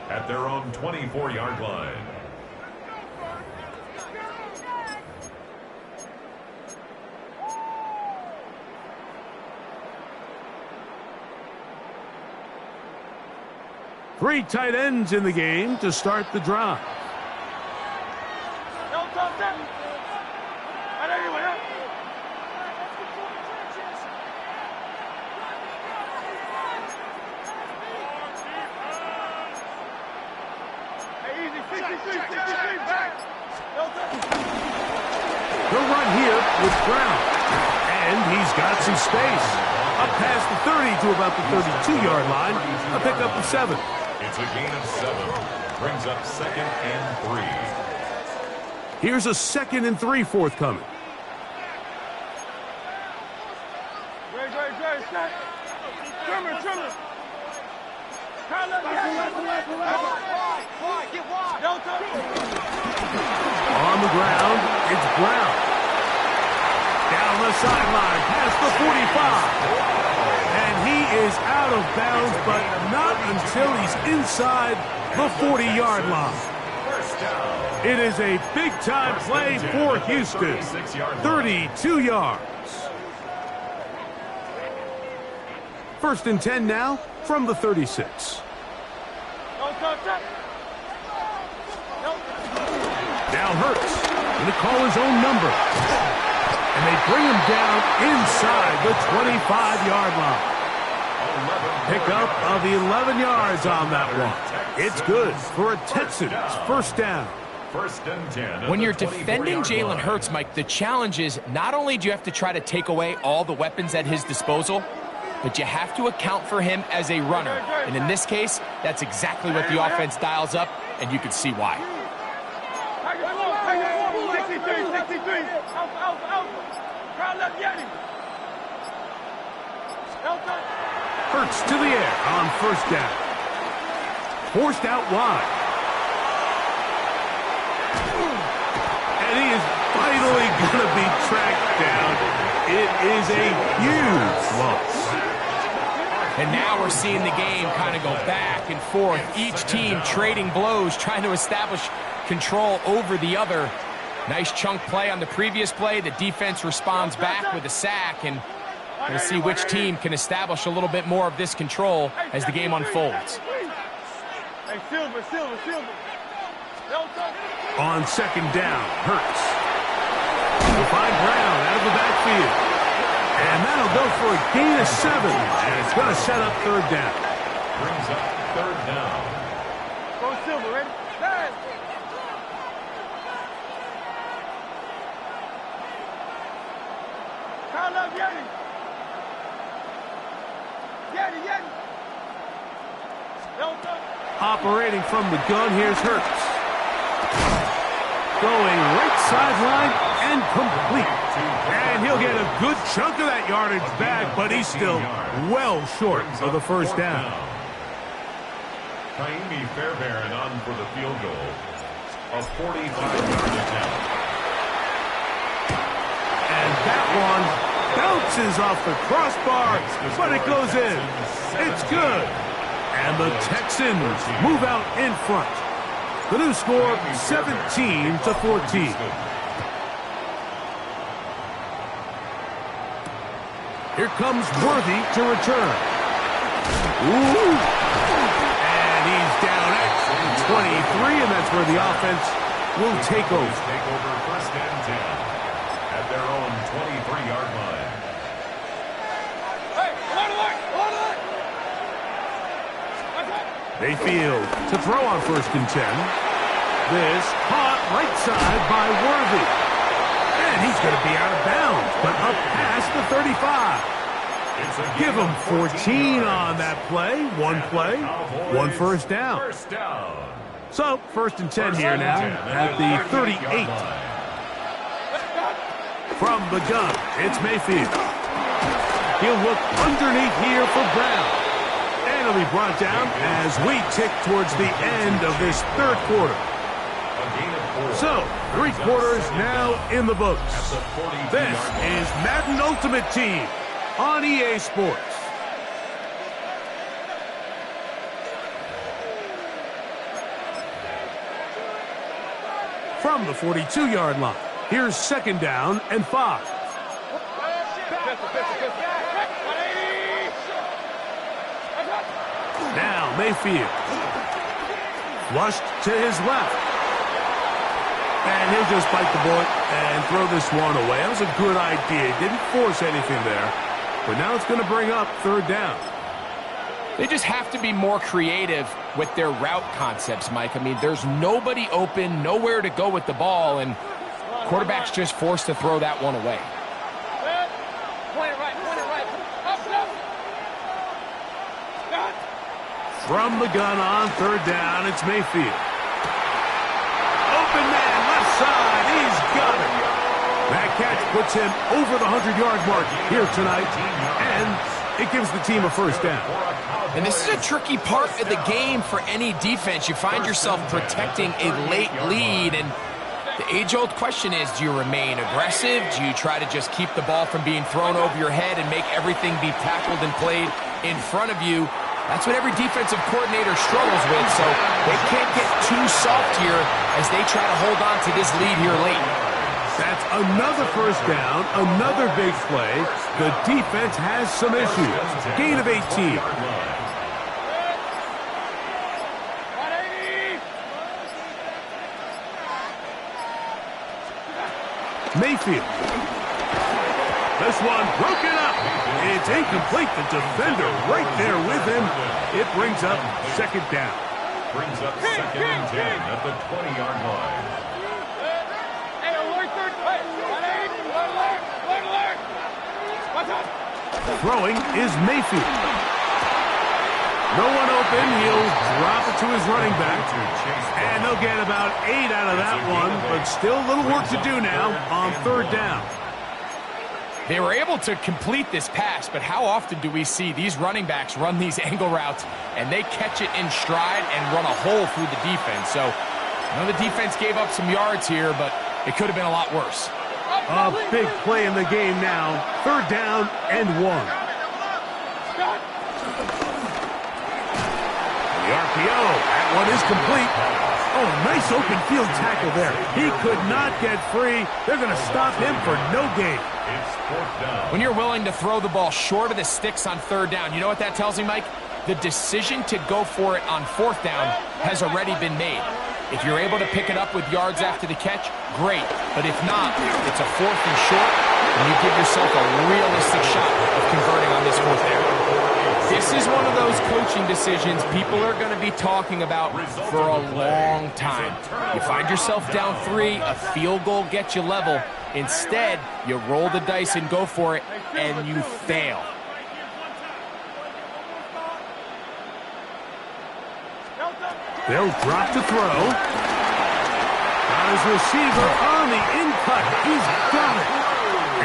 at their own 24-yard line. Three tight ends in the game to start the drive. He'll run here with Brown. And he's got some space. Up past the 30 to about the 32-yard line. A pickup of 7. It's a gain of 7. Brings up 2nd and 3. Here's a 2nd and 3 forthcoming. Trimmer. On the ground, it's Brown. Down the sideline, past the 45. And he is out of bounds, but not until he's inside the 40-yard line. It is a big-time play for Houston. 32 yards. 1st and 10 now from the 36. Now Hurts going to call his own number. And they bring him down inside the 25-yard line. Pickup of 11 yards on that one. It's good for a Texans first down. 1st and 10. When you're defending Jalen Hurts, Mike, the challenge is not only do you have to try to take away all the weapons at his disposal, but you have to account for him as a runner. And in this case, that's exactly what the offense dials up, and you can see why. 63. Hurts to the air on 1st down. Forced out wide. And he is finally going to be tracked down. It is a huge loss. And now we're seeing the game kind of go back and forth. Each team trading blows, trying to establish control over the other. Nice chunk play on the previous play. The defense responds back with a sack, and we'll see which team can establish a little bit more of this control as the game unfolds. Silver. On 2nd down, Hurts. We'll find Brown out of the backfield. And that'll go for a gain of 7. And it's going to set up 3rd down. Brings up 3rd down. Go Silver, ready? Hey! Call up Yeti. Operating from the gun, here's Hurts. Going right sideline and complete. And he'll get a good chunk of that yardage back, but he's still well short of the 1st down. Kaimi Fairbairn on for the field goal. A 45-yard attempt. And that one bounces off the crossbar, but it goes in. It's good. And the Texans move out in front. The new score, 17-14. Here comes Worthy to return. Ooh. And he's down at 23, and that's where the offense will take over. Take over first and 10 at their own 23-yard line. Mayfield to throw on first and 10. This caught right side by Worthy. And he's going to be out of bounds, but up past the 35. Give him 14 on that play. One play, one first down. So, first and 10 here now at the 38. From the gun, it's Mayfield. He'll look underneath here for Brown. And he'll be brought down as we tick towards the end of this third quarter. So, 3 quarters now in the books. This is Madden Ultimate Team on EA Sports. From the 42-yard line, here's second down and 5. Now Mayfield. Flushed to his left. And he'll just bite the bullet and throw this one away. That was a good idea. Didn't force anything there. But now it's going to bring up third down. They just have to be more creative with their route concepts, Mike. I mean, there's nobody open, nowhere to go with the ball, and quarterback's just forced to throw that one away. From the gun on third down, it's Mayfield. Open man, left side, he's got it. That catch puts him over the 100-yard mark here tonight, and it gives the team a first down. And this is a tricky part of the game for any defense. You find yourself protecting a late lead, and the age-old question is, do you remain aggressive? Do you try to just keep the ball from being thrown over your head and make everything be tackled and played in front of you? That's what every defensive coordinator struggles with, so they can't get too soft here as they try to hold on to this lead here late. That's another first down, another big play. The defense has some issues. Gain of 18. Mayfield. This one broken up. It's incomplete. The defender right there with him. It brings up second down. Brings up second and 10 at the 20-yard line. Throwing is Mayfield. No one open. He'll drop it to his running back. And they'll get about 8 out of that one, but still a little work to do now on third down. They were able to complete this pass, but how often do we see these running backs run these angle routes and they catch it in stride and run a hole through the defense? So, I know the defense gave up some yards here, but it could have been a lot worse. A big play in the game now. Third down and 1. The RPO. That one is complete. Oh, nice open field tackle there. He could not get free. They're going to stop him for no gain. When you're willing to throw the ball short of the sticks on third down, you know what that tells me, Mike? The decision to go for it on fourth down has already been made. If you're able to pick it up with yards after the catch, great. But if not, it's a fourth and short, and you give yourself a realistic shot of converting on this fourth down. This is one of those coaching decisions people are going to be talking about for a long time. You find yourself down 3, a field goal gets you level. Instead, you roll the dice and go for it, and you fail. They'll drop to throw. Got his receiver on the in-cut. He's got it.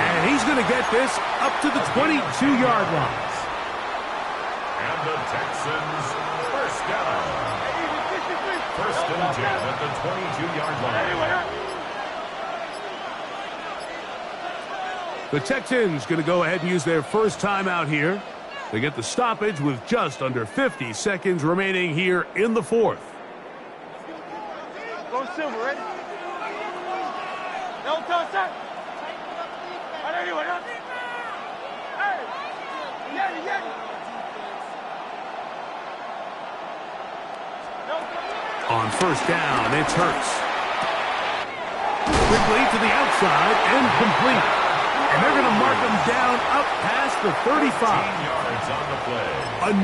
And he's going to get this up to the 22-yard line. And the Texans first down. First and 10 at the 22-yard line. The Texans going to go ahead and use their first timeout here. They get the stoppage with just under 50 seconds remaining here in the fourth. Go Silver, ready? No touch, sir. Anyone else? Hey! Yeti! On first down, it's Hurts. Quickly to the outside and complete. And they're going to mark him down up past the 35. Yards on the play.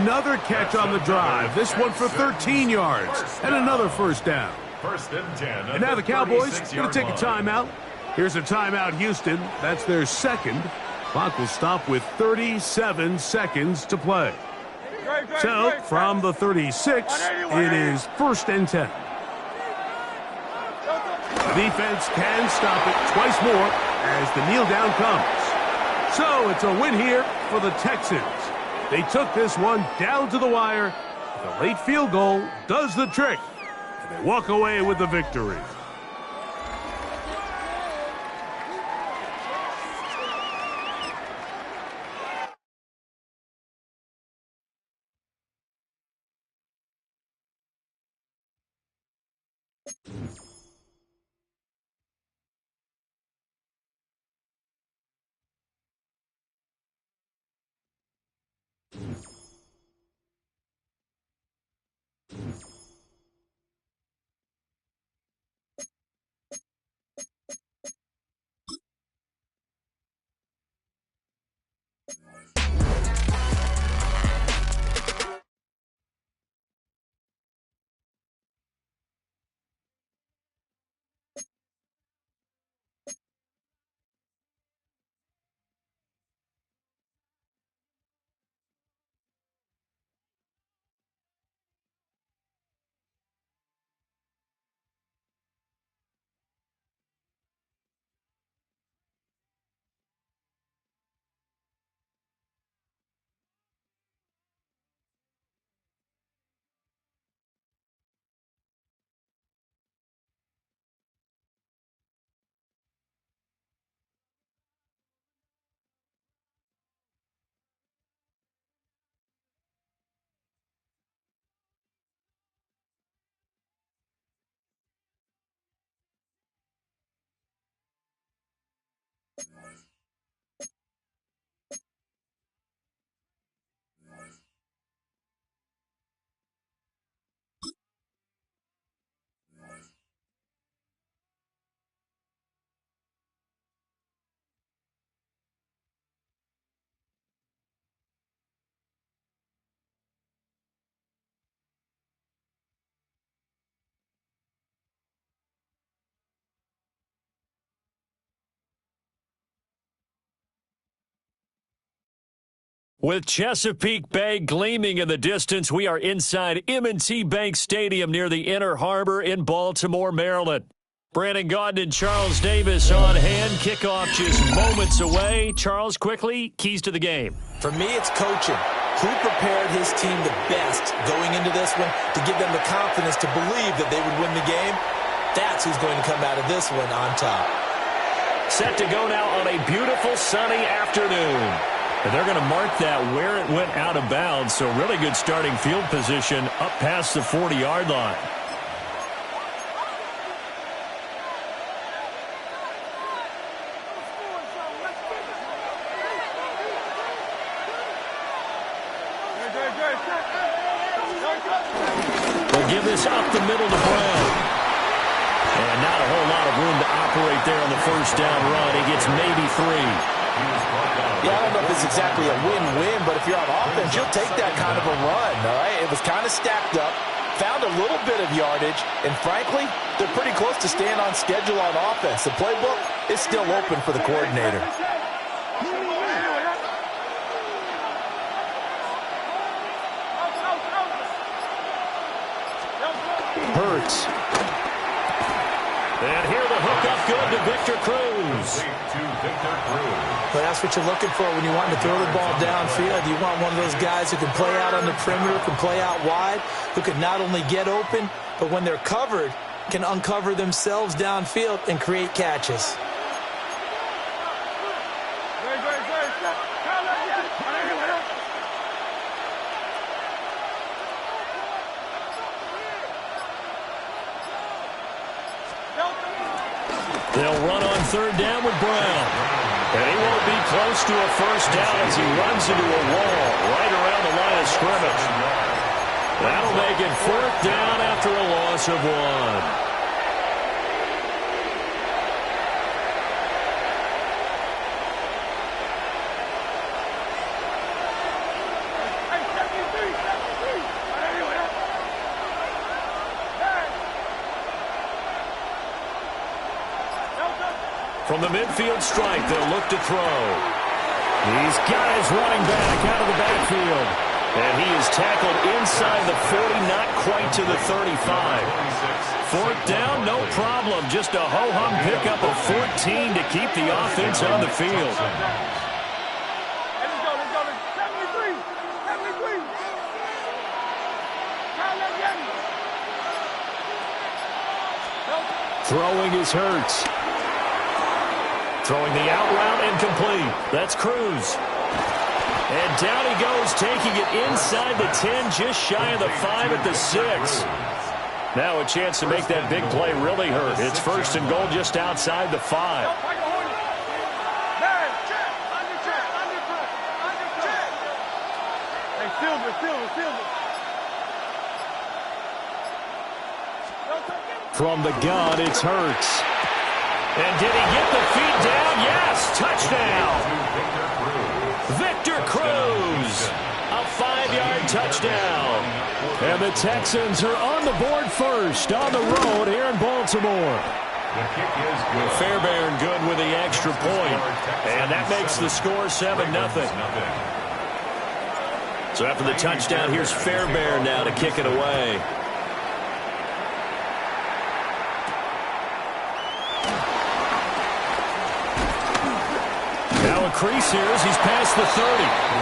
Another catch on the drive. This one for 13 yards and another first down. First and 10. And now the Cowboys going to take a timeout. Here's a timeout, Houston. That's their second. Clock will stop with 37 seconds to play. So, from the 36, it is first and 10. The defense can stop it twice more as the kneel down comes. So, it's a win here for the Texans. They took this one down to the wire. The late field goal does the trick, and they walk away with the victory. With Chesapeake Bay gleaming in the distance, we are inside M&T Bank Stadium near the Inner Harbor in Baltimore, Maryland. Brandon Gaudin and Charles Davis on hand. Kickoff just moments away. Charles, quickly, keys to the game. For me, it's coaching. Who prepared his team the best going into this one to give them the confidence to believe that they would win the game? That's who's going to come out of this one on top. Set to go now on a beautiful sunny afternoon. And they're going to mark that where it went out of bounds. So really good starting field position up past the 40-yard line. We'll give this up the middle to Brown. And not a whole lot of room to operate there on the first down run. He gets maybe 3. Yeah, I don't know if it's exactly a win-win, but if you're on offense, you'll take that kind of a run, all right? It was kind of stacked up, found a little bit of yardage, and frankly, they're pretty close to staying on schedule on offense. The playbook is still open for the coordinator. Hurts. And here the hook up good to Victor Cruz. But that's what you're looking for when you want to throw the ball downfield. You want one of those guys who can play out on the perimeter, can play out wide, who can not only get open, but when they're covered, can uncover themselves downfield and create catches. They'll run on third down with Brown. And he won't be close to a first down as he runs into a wall right around the line of scrimmage. That'll make it fourth down after a loss of 1. From the midfield strike, they'll look to throw. He's got his running back out of the backfield. And he is tackled inside the 40, not quite to the 35. Fourth down, no problem. Just a ho-hum pickup of 14 to keep the offense on the field. Throwing is Hurts. Throwing the out route incomplete. That's Cruz. And down he goes, taking it inside the 10, just shy of the 5 at the 6. Now a chance to make that big play really hurt. It's first and goal just outside the 5. From the gun, it's Hurts. And did he get the feet down? Yes, touchdown. Victor Cruz, a 5-yard touchdown. And the Texans are on the board first on the road here in Baltimore. Fairbairn good with the extra point. And that makes the score 7-0. So after the touchdown, here's Fairbairn now to kick it away. Now a crease here as he's past the 30. The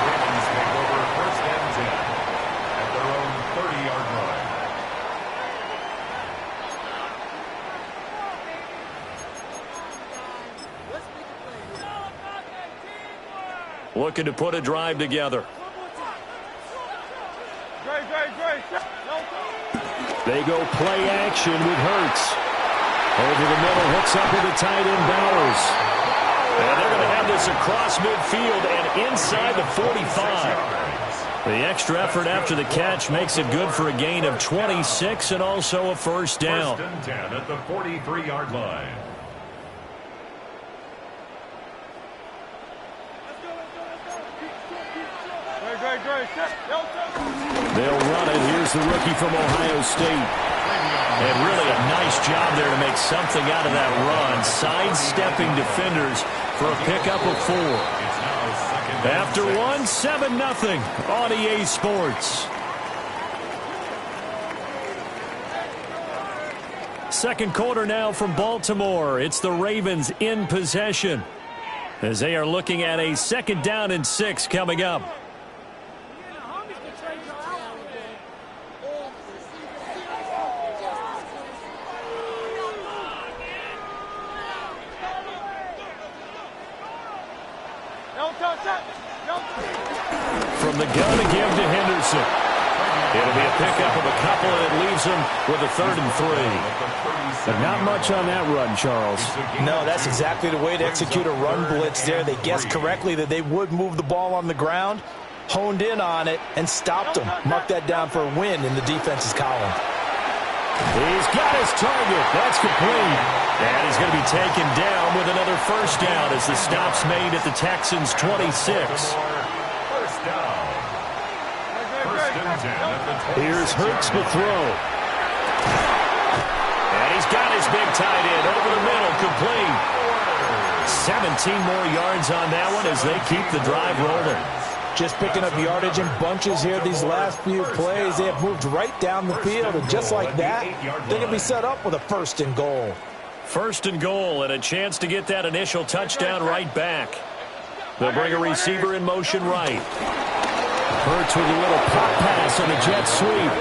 Ravens take over first and 10 at their own 30-yard line. Looking to put a drive together. They go play action with Hurts. Over the middle, hooks up with the tight end Bowers. And they're going to have this across midfield and inside the 45. The extra effort after the catch makes it good for a gain of 26 and also a first down. First and 10 at the 43-yard line. They'll run it. Here's the rookie from Ohio State. And really a nice job there to make something out of that run. Sidestepping defenders for a pickup of 4. After 1, 7-0 on EA Sports. Second quarter now from Baltimore. It's the Ravens in possession as they are looking at a 2nd down and 6 coming up. From the gun again to Henderson. It'll be a pickup of a couple, and it leaves him with a 3rd and 3. But not much on that run, Charles. No, that's exactly the way to execute a run blitz there. They guessed correctly that they would move the ball on the ground, honed in on it, and stopped them. Mark that down for a win in the defense's column. He's got his target. That's complete. And he's going to be taken down with another first down as the stop's made at the Texans' 26. First down. First and 10 at the 26. Here's Hurts to throw. And he's got his big tight end over the middle, complete. 17 more yards on that one as they keep the drive rolling. Just picking up yardage in bunches here these last few plays. They have moved right down the field, and just like that, they can be set up with a 1st and goal. 1st and goal, and a chance to get that initial touchdown right back. They'll bring a receiver in motion right. Hurts with a little pop pass on a jet sweep.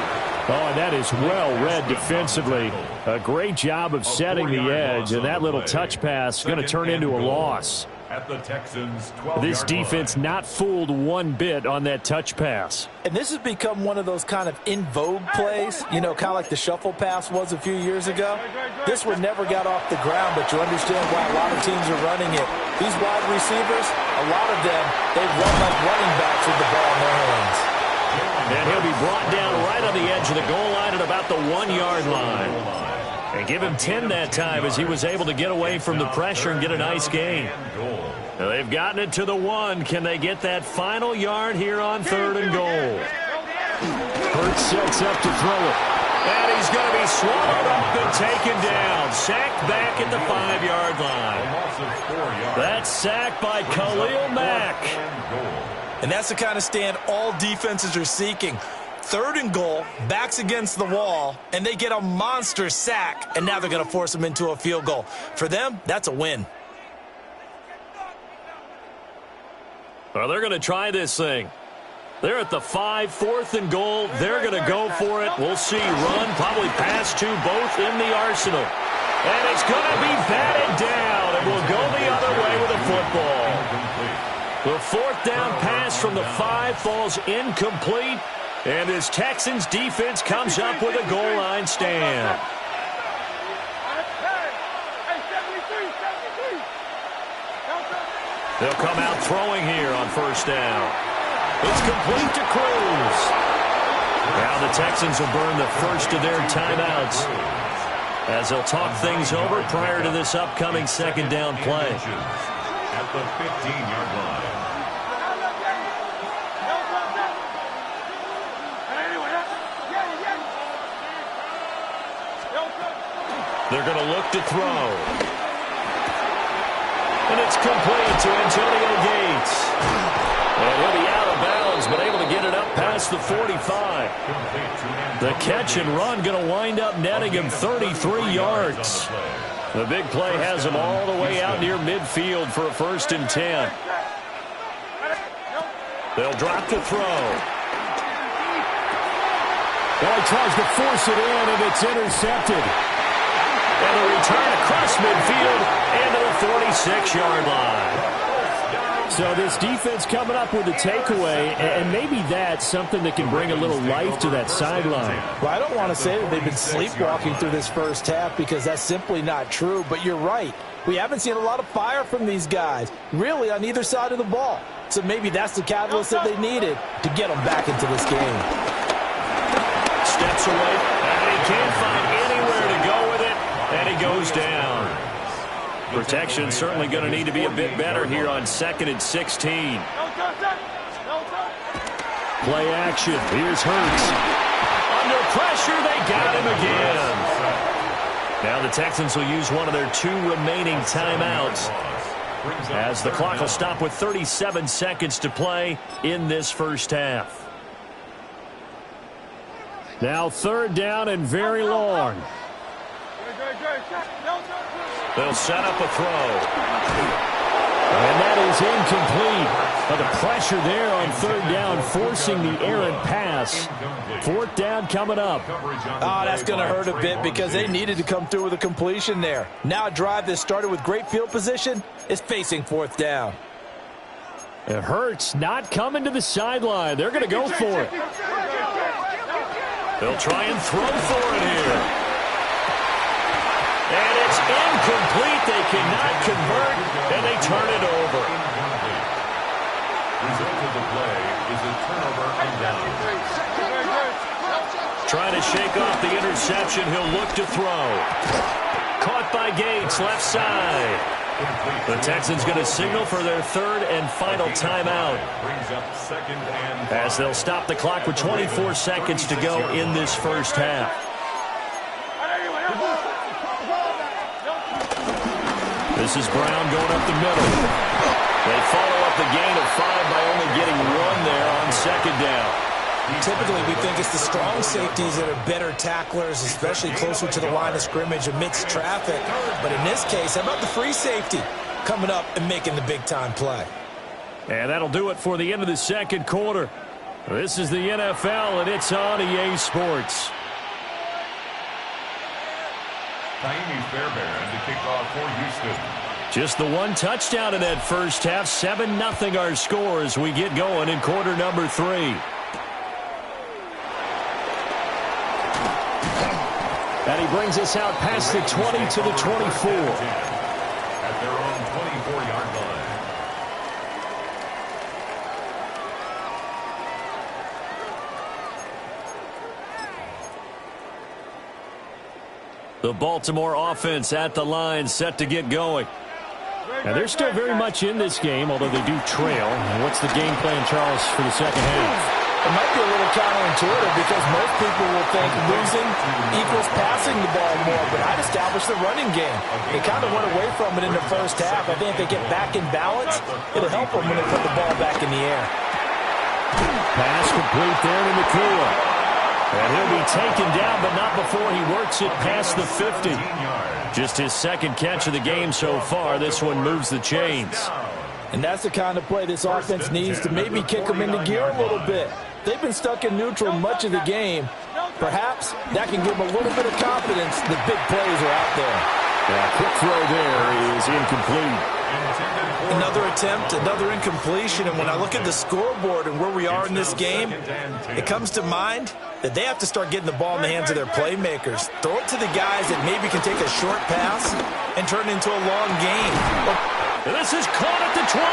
Oh, and that is well read defensively. A great job of setting the edge, and that little touch pass is going to turn into a loss. at the Texans' 12-yard This defense not fooled one bit on that touch pass. And this has become one of those kind of in vogue plays, you know, kind of like the shuffle pass was a few years ago. This one never got off the ground, but you understand why a lot of teams are running it. These wide receivers, a lot of them, they run like running backs with the ball in their hands. And he'll be brought down right on the edge of the goal line at about the 1-yard line. And give him 10 that time as he was able to get away from the pressure and get a nice gain. Now they've gotten it to the 1. Can they get that final yard here on 3rd and goal? Hurts sets up to throw it. And he's going to be swallowed up and taken down. Sacked back at the 5-yard line. That's sacked by Khalil Mack. And that's the kind of stand all defenses are seeking. 3rd and goal, backs against the wall, and they get a monster sack, and now they're going to force them into a field goal. For them, that's a win. Well, they're going to try this thing. They're at the 5, 4th and goal. They're going to go for it. We'll see. Run, probably pass to both in the arsenal. And it's going to be batted down, and we'll go the other way with a football. The 4th down pass from the 5 falls incomplete. And this Texans defense comes up with a goal line stand. They'll come out throwing here on 1st down. It's complete to Cruz. Now the Texans will burn the first of their timeouts as they'll talk things over prior to this upcoming 2nd down play. At the 15-yard line. They're going to look to throw. And it's complete to Antonio Gates. And he'll be out of bounds, but able to get it up past the 45. The catch and run going to wind up netting him 33 yards. The big play has him all the way out near midfield for a 1st and 10. They'll drop the throw. Well, he tries to force it in, and it's intercepted. And a return across midfield and to the 46-yard line. So this defense coming up with a takeaway, and maybe that's something that can bring a little life to that sideline. Well, I don't want to say that they've been sleepwalking through this first half because that's simply not true, but you're right. We haven't seen a lot of fire from these guys, really, on either side of the ball. So maybe that's the catalyst that they needed to get them back into this game. Steps away, and he can't find anywhere to go with it. And he goes down. Protection certainly going to need to be a bit better here on 2nd and 16. Play action. Here's Hurts. Under pressure, they got him again. Now the Texans will use one of their 2 remaining timeouts as the clock will stop with 37 seconds to play in this first half. Now 3rd down and very long. They'll set up a throw. And that is incomplete. But the pressure there on 3rd down, forcing the errant pass. 4th down coming up. Oh, that's going to hurt a bit because they needed to come through with a completion there. Now a drive that started with great field position is facing 4th down. It hurts not coming to the sideline. They're going to go for it. They'll try and throw for it here. And it's incomplete. They cannot convert, and they turn it over. Result of the play is a turnover and down. Trying to shake off the interception. He'll look to throw. Caught by Gates, left side. The Texans going to signal for their 3rd and final timeout, as they'll stop the clock with 24 seconds to go in this first half. This is Brown going up the middle. They follow up the gain of 5 by only getting 1 there on 2nd down. Typically, we think it's the strong safeties that are better tacklers, especially closer to the line of scrimmage amidst traffic. But in this case, how about the free safety coming up and making the big-time play? And that'll do it for the end of the 2nd quarter. This is the NFL, and it's on EA Sports. Naimi Fairbairn to kick off for Houston. Just the one touchdown in that first half. 7-0 our score as we get going in quarter number 3. And he brings us out past the 20 to the 24. At their own 24-yard line. The Baltimore offense at the line, set to get going. Now, they're still very much in this game, although they do trail. And what's the game plan, Charles, for the second half? It might be a little counterintuitive because most people will think losing equals passing the ball more, but I'd establish the running game. They kind of went away from it in the first half. I think if they get back in balance, it'll help them when they put the ball back in the air. Pass complete there to Nakua. And he'll be taken down, but not before he works it past the 50. Just his second catch of the game so far. This one moves the chains. And that's the kind of play this offense needs to maybe kick them into gear a little bit. They've been stuck in neutral much of the game. Perhaps that can give them a little bit of confidence that big plays are out there. Yeah, quick throw there is incomplete. Another attempt, another incompletion, and when I look at the scoreboard and where we are in this game, it comes to mind that they have to start getting the ball in the hands of their playmakers. Throw it to the guys that maybe can take a short pass and turn it into a long game. This is caught at the 20.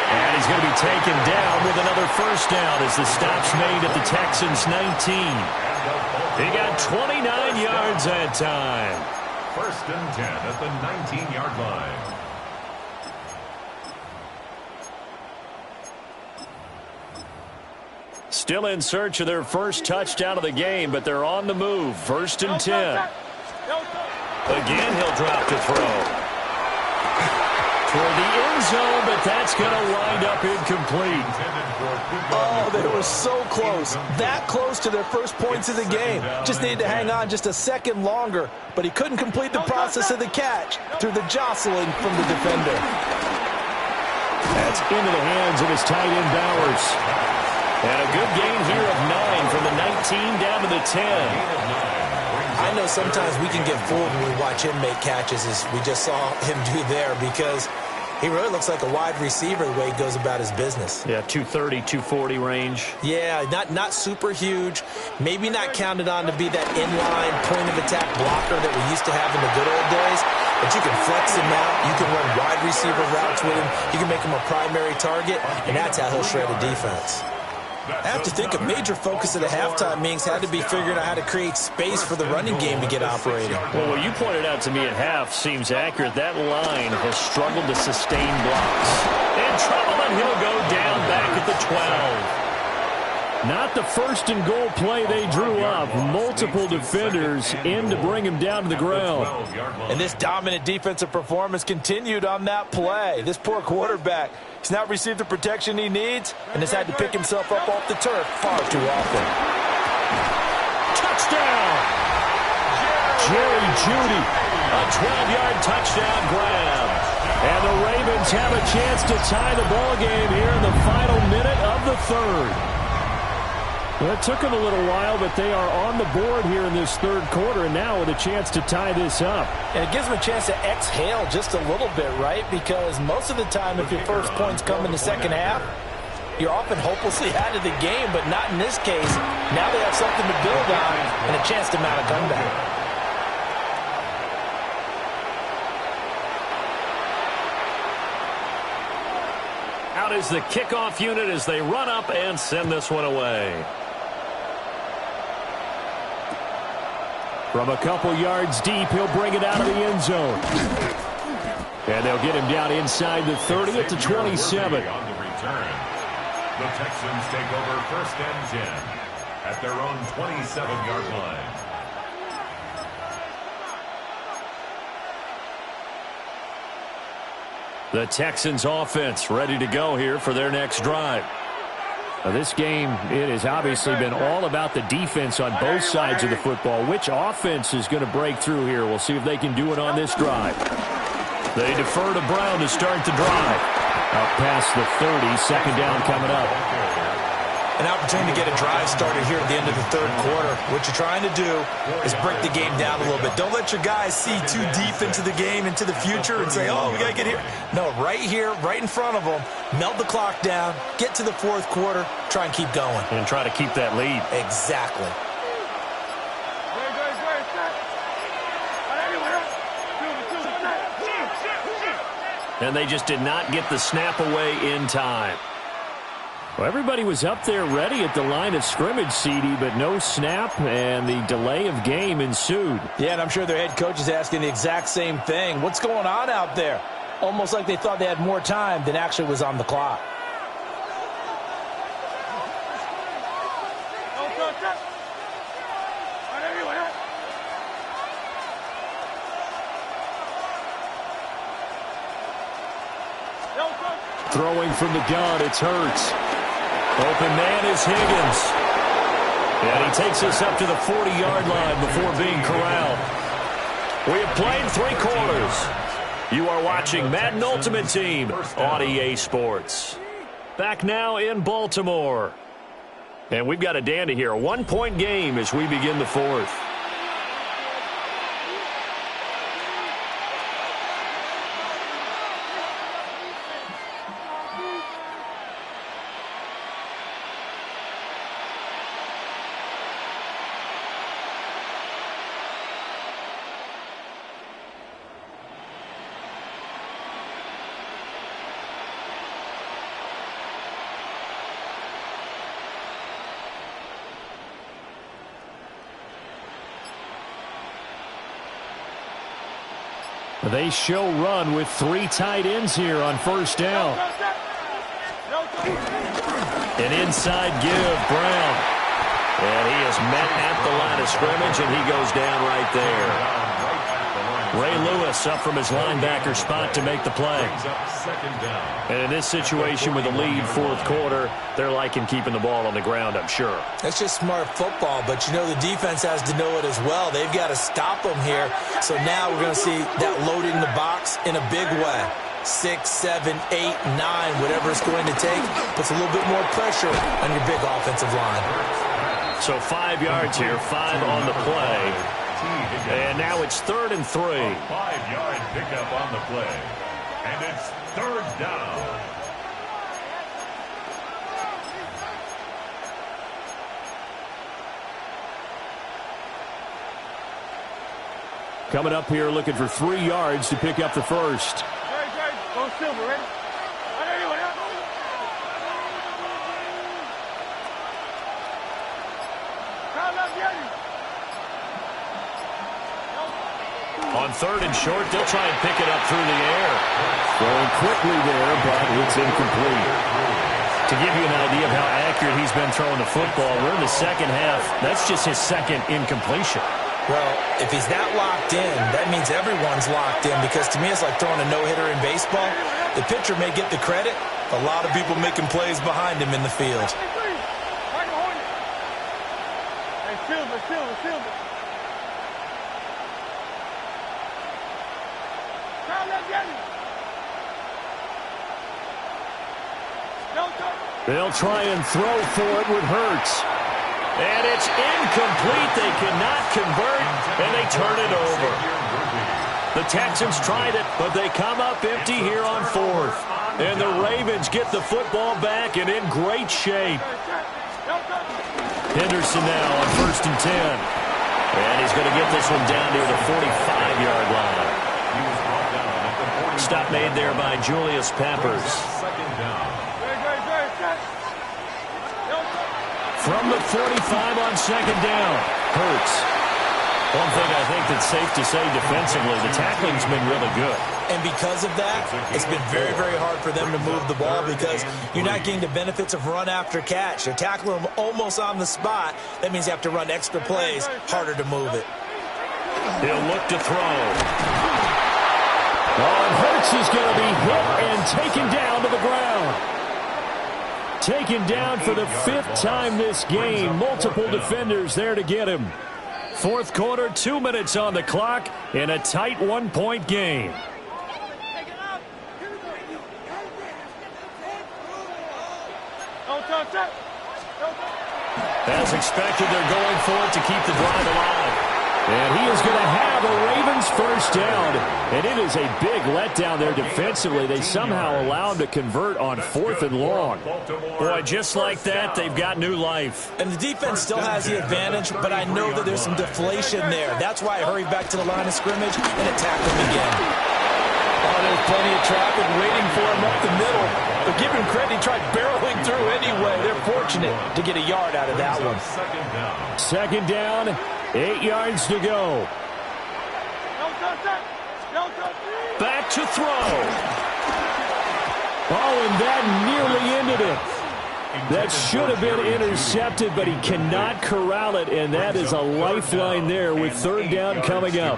And he's going to be taken down with another first down as the stop's made at the Texans' 19. He got 29 yards that time. First and 10 at the 19-yard line. Still in search of their first touchdown of the game, but they're on the move. First and 10. Again, he'll drop to throw. Toward the end zone, but that's going to wind up incomplete. Oh, they were so close. That close to their first points of the game. Just needed to hang on just a second longer, but he couldn't complete the process of the catch through the jostling from the defender. That's into the hands of his tight end, Bowers. And a good gain here of 9 from the 19 down to the 10. I know sometimes we can get fooled when we watch him make catches, as we just saw him do there, because he really looks like a wide receiver the way he goes about his business. Yeah, 230, 240 range. Yeah, not super huge. Maybe not counted on to be that inline point-of-attack blocker that we used to have in the good old days, but you can flex him out. You can run wide receiver routes with him. You can make him a primary target, and that's how he'll shred a defense. I have to think a major focus of the halftime meetings had to be figuring out how to create space for the running game to get operating. Well, what you pointed out to me at half seems accurate. That line has struggled to sustain blocks. In trouble, and he'll go down back at the 12. Not the first and goal play they drew up. Multiple defenders in to bring him down to the ground. And this dominant defensive performance continued on that play. This poor quarterback, he's not received the protection he needs and has had to pick himself up off the turf far too often. Touchdown! Jerry Jeudy, a 12-yard touchdown grab. And the Ravens have a chance to tie the ball game here in the final minute of the third. Well, it took them a little while, but they are on the board here in this third quarter, and now with a chance to tie this up. And it gives them a chance to exhale just a little bit, right? Because most of the time, if your first points come in the second half, you're often hopelessly out of the game, but not in this case. Now they have something to build on and a chance to mount a comeback. Out is the kickoff unit as they run up and send this one away. From a couple yards deep, he'll bring it out of the end zone. And they'll get him down inside the 30 at the 27. On the return, the Texans take over first and 10 at their own 27-yard line. The Texans offense ready to go here for their next drive. Now, this game, it has obviously been all about the defense on both sides of the football. Which offense is going to break through here? We'll see if they can do it on this drive. They defer to Brown to start the drive. Out past the 30, second down coming up. an opportunity to get a drive started here at the end of the third quarter. What you're trying to do is break the game down a little bit. Don't let your guys see too deep into the game, into the future, and say, oh, we got to get here. No, right here, right in front of them, melt the clock down, get to the fourth quarter, try and keep going. And try to keep that lead. Exactly. And they just did not get the snap away in time. Well, everybody was up there ready at the line of scrimmage, CD, but no snap, and the delay of game ensued. Yeah, and I'm sure their head coach is asking the exact same thing. What's going on out there? Almost like they thought they had more time than actually was on the clock. Throwing from the gun, it's Hurts. Open man is Higgins. And he takes us up to the 40-yard line before being corralled. We have played 3 quarters. You are watching Madden Ultimate Team on EA Sports. Back now in Baltimore. And we've got a dandy here. A 1-point game as we begin the fourth. They show run with 3 tight ends here on first down. An inside give, Brown. And he is met at the line of scrimmage, and he goes down right there. Ray Lewis up from his linebacker spot to make the play. And in this situation with a lead fourth quarter, they're liking keeping the ball on the ground, I'm sure. That's just smart football, but you know the defense has to know it as well. They've got to stop them here. So now we're going to see that loading the box in a big way. 6, 7, 8, 9, whatever it's going to take, puts a little bit more pressure on your big offensive line. So 5 yards here, 5 on the play. And now it's 3rd and 3. A 5-yard pickup on the play. And it's 3rd down. Coming up here looking for 3 yards to pick up the first. Go Silver, ready? On 3rd and short, they'll try and pick it up through the air. Going quickly there, but it's incomplete. To give you an idea of how accurate he's been throwing the football, we're in the second half. That's just his 2nd incompletion. Well, if he's that locked in, that means everyone's locked in, because to me it's like throwing a no-hitter in baseball. The pitcher may get the credit, a lot of people making plays behind him in the field. Hey, Silver. They'll try and throw for it with Hurts. And it's incomplete. They cannot convert, and they turn it over. The Texans tried it, but they come up empty here on 4th. And the Ravens get the football back and in great shape. Henderson now on 1st and 10. And he's going to get this one down near the 45-yard line. Stop made there by Julius Peppers. From the 45 on 2nd down, Hurts. One thing I think that's safe to say defensively, the tackling's been really good. And because of that, it's been very, very hard for them to move the ball, because you're not getting the benefits of run after catch. You're tackling them almost on the spot. That means you have to run extra plays, harder to move it. He'll look to throw. Oh, and Hurts is going to be hit and taken down to the ground. Taken down for the 5th time this game. Multiple defenders there to get him. Fourth quarter, 2 minutes on the clock in a tight 1-point game. As expected, they're going for it to keep the drive alive. And he is going to have a Ravens first down. And it is a big letdown there defensively. They somehow allow him to convert on 4th and long. Boy, just like that, they've got new life. And the defense still has the advantage, but I know that there's some deflation there. That's why I hurried back to the line of scrimmage and attacked them again. Oh, there's plenty of traffic waiting for him up the middle. But give him credit, he tried barreling through anyway. They're fortunate to get a yard out of that one. Second down, 8 yards to go. Back to throw. Oh, and that nearly ended it. That should have been intercepted, but he cannot corral it, and that is a lifeline there with third down coming up.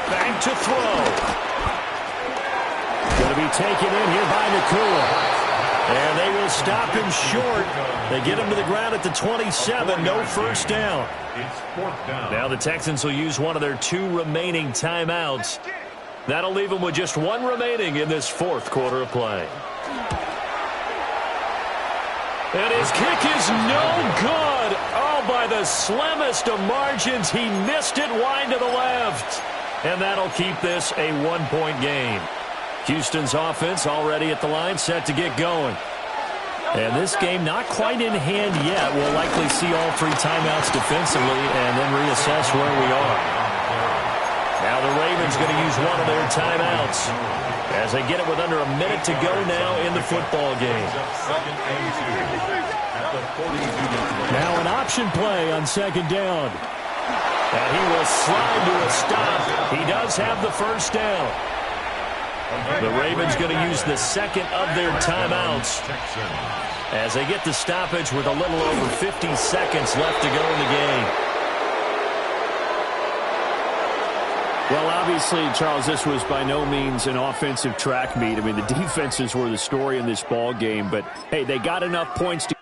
Back to throw. Going to be taken in here by Nakua. And they will stop him short. They get him to the ground at the 27. No first down. Now the Texans will use one of their 2 remaining timeouts. That'll leave them with just 1 remaining in this 4th quarter of play. And his kick is no good. Oh, by the slimmest of margins, he missed it wide to the left. And that'll keep this a 1-point game. Houston's offense already at the line, set to get going. And this game not quite in hand yet. We'll likely see all 3 timeouts defensively and then reassess where we are. Now the Ravens going to use one of their timeouts as they get it with under a minute to go now in the football game. Now an option play on second down. And he will slide to a stop. He does have the first down. The Ravens going to use the second of their timeouts as they get the stoppage with a little over 50 seconds left to go in the game. Well, obviously, Charles, this was by no means an offensive track meet. I mean, the defenses were the story in this ball game, but, hey, they got enough points to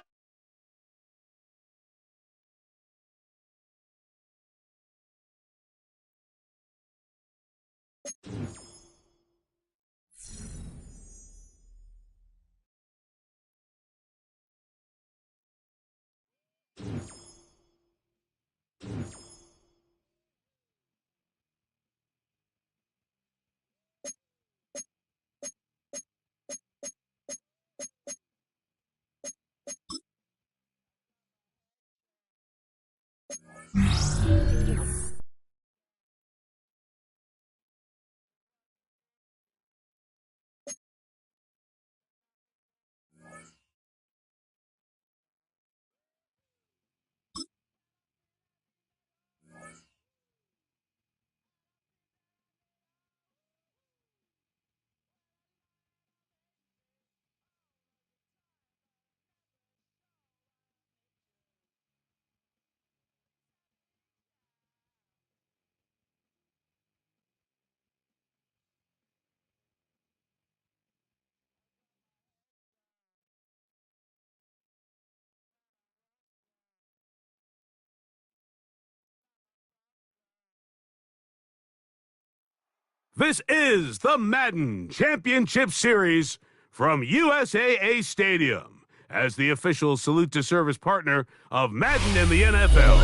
This is the Madden Championship Series from USAA Stadium. As the official salute-to-service partner of Madden and the NFL,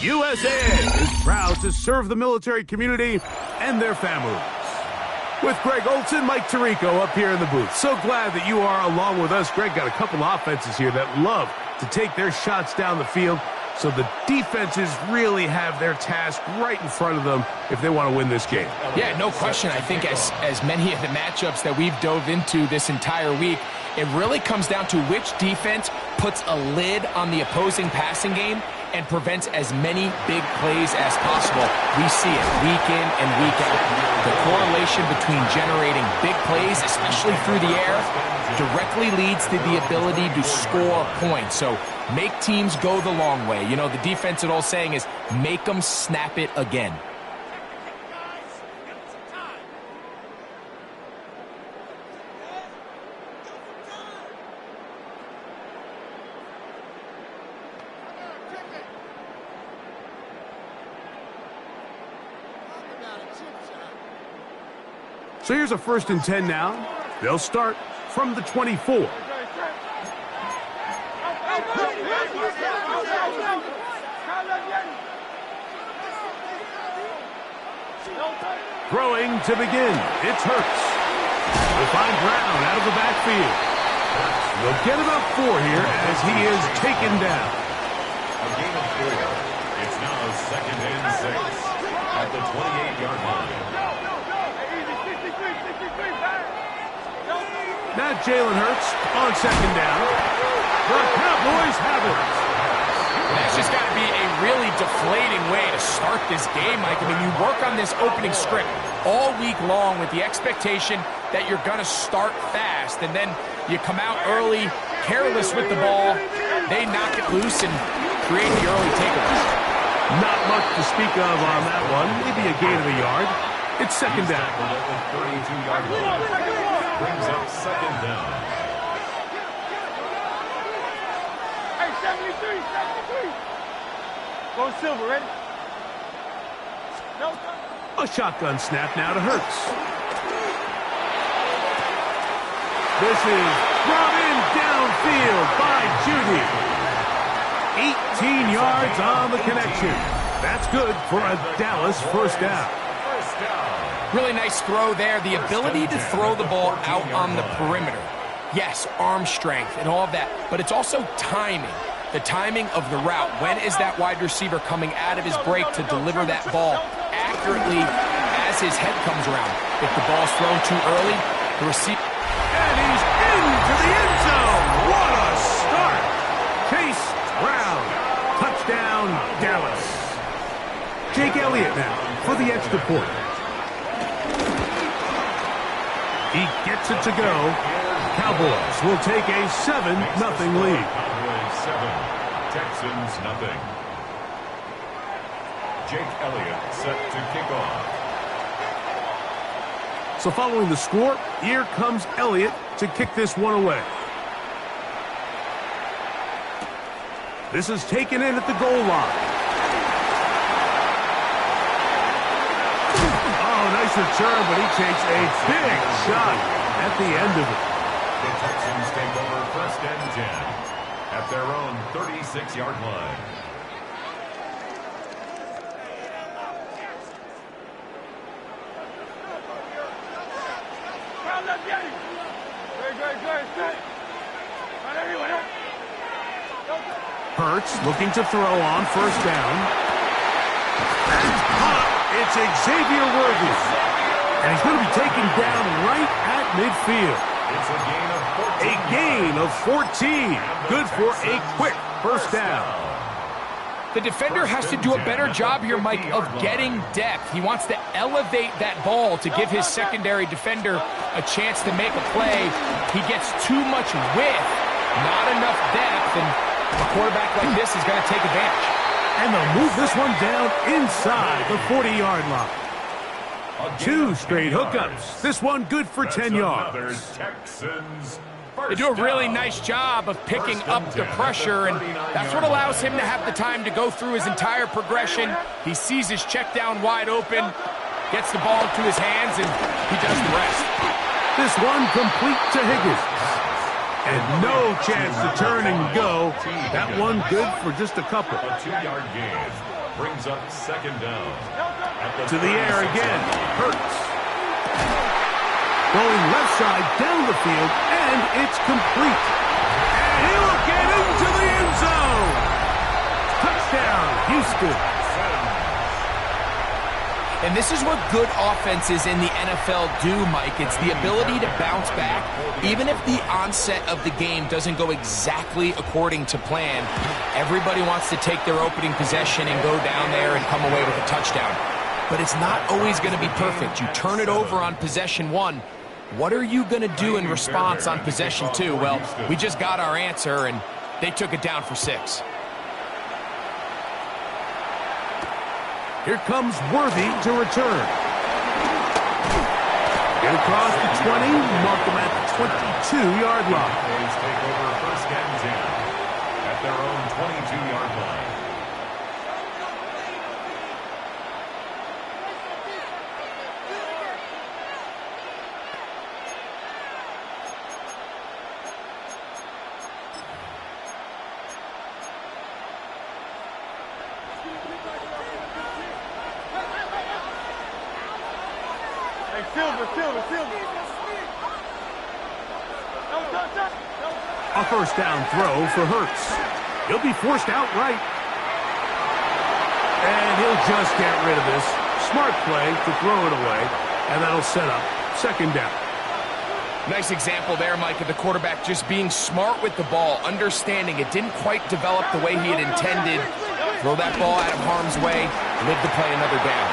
USAA is proud to serve the military community and their families. With Greg Olson, Mike Tirico up here in the booth. So glad that you are along with us. Greg got a couple of offenses here that love to take their shots down the field. So the defenses really have their task right in front of them if they want to win this game. Yeah, no question. I think as many of the matchups that we've dove into this entire week, it really comes down to which defense puts a lid on the opposing passing game and prevents as many big plays as possible. We see it week in and week out. The correlation between generating big plays, especially through the air, directly leads to the ability to score points. So make teams go the long way. You know, the defense, old saying is, make them snap it again. So here's a 1st and 10 now. They'll start from the 24. Throwing to begin. It's Hurts. We'll find Brown out of the backfield. We'll get about 4 here as he is taken down. A gain of 4. It's now 2nd and 6 at the 28-yard line. Now Jalen Hurts on 2nd down. The Cowboys have it. That's just got to be a really deflating way to start this game, Mike. I mean, you work on this opening script all week long with the expectation that you're going to start fast, and then you come out early, careless with the ball. They knock it loose and create the early takeaways. Not much to speak of on that one. Maybe a gain of a yard. It's 2nd down. At the 32-yard line. Brings up 2nd down. Hey, 73, 73. Go Silver, ready? No. A shotgun snap now to Hurts. This is brought in downfield by Judy. 18 yards on the connection. That's good for a Dallas first down. Really nice throw there. The ability to throw the ball out on the perimeter. Yes, arm strength and all of that, but it's also timing. The timing of the route. When is that wide receiver coming out of his break to deliver that ball accurately as his head comes around? If the ball's thrown too early, the receiver... And he's into the end zone. What a start. Chase Brown. Touchdown, Dallas. Jake Elliott now for the extra point. He gets it to go. Cowboys will take a 7-0 lead. Cowboys 7, Texans nothing. Jake Elliott set to kick off. So following the score, here comes Elliott to kick this one away. This is taken in at the goal line. Oh, nice return, but he takes a big shot at the end of it. The Texans take over 1st and 10 at their own 36-yard line. Hurts looking to throw on 1st down. That's caught. It's Xavier Worthy. And he's going to be taken down right at midfield. It's a gain of 14. Good for a quick 1st down. The defender has to do a better job here, Mike, of getting depth. He wants to elevate that ball to give his secondary defender a chance to make a play. He gets too much width, not enough depth, and a quarterback like this is going to take advantage. And they'll move this one down inside the 40-yard line. 2 straight hookups. This one good for 10 yards. They do a really nice job of picking up the pressure, and that's what allows him to have the time to go through his entire progression. He sees his check down wide open, gets the ball into his hands, and he does the rest. This one complete to Higgins. And no chance to turn and go. That one good for just a couple. A 2-yard gain brings up 2nd down. To the air again. Hurts. Going left side down the field, and it's complete. And he'll get into the end zone. Touchdown, Houston. And this is what good offenses in the NFL do, Mike. It's the ability to bounce back. Even if the onset of the game doesn't go exactly according to plan, everybody wants to take their opening possession and go down there and come away with a touchdown. But it's not always going to be perfect. You turn it over on possession 1. What are you going to do in response on possession 2? Well, we just got our answer, and they took it down for 6. Here comes Worthy to return. Get across the 20, mark them at the 22-yard line. Cowboys take over 1st and 10 at their own 22-yard line. Silver. A first down throw for Hurts. He'll be forced outright. And he'll just get rid of this. Smart play to throw it away. And that'll set up second down. Nice example there, Mike, of the quarterback just being smart with the ball, understanding it didn't quite develop the way he had intended. Throw that ball out of harm's way, live to play another down.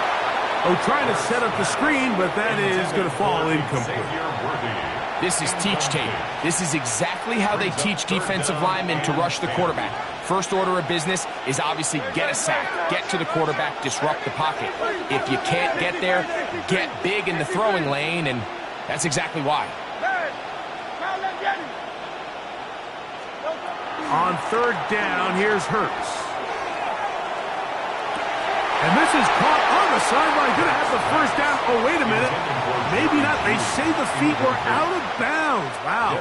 Oh, trying to set up the screen, but that is going to fall incomplete. This is teach tape. This is exactly how they teach defensive linemen to rush the quarterback. First order of business is obviously get a sack, get to the quarterback, disrupt the pocket. If you can't get there, get big in the throwing lane, and that's exactly why. On third down, here's Hurts. And this is caught on the sideline. Going to have the first down. Oh, wait a minute. Maybe not. They say the feet were out of bounds. Wow.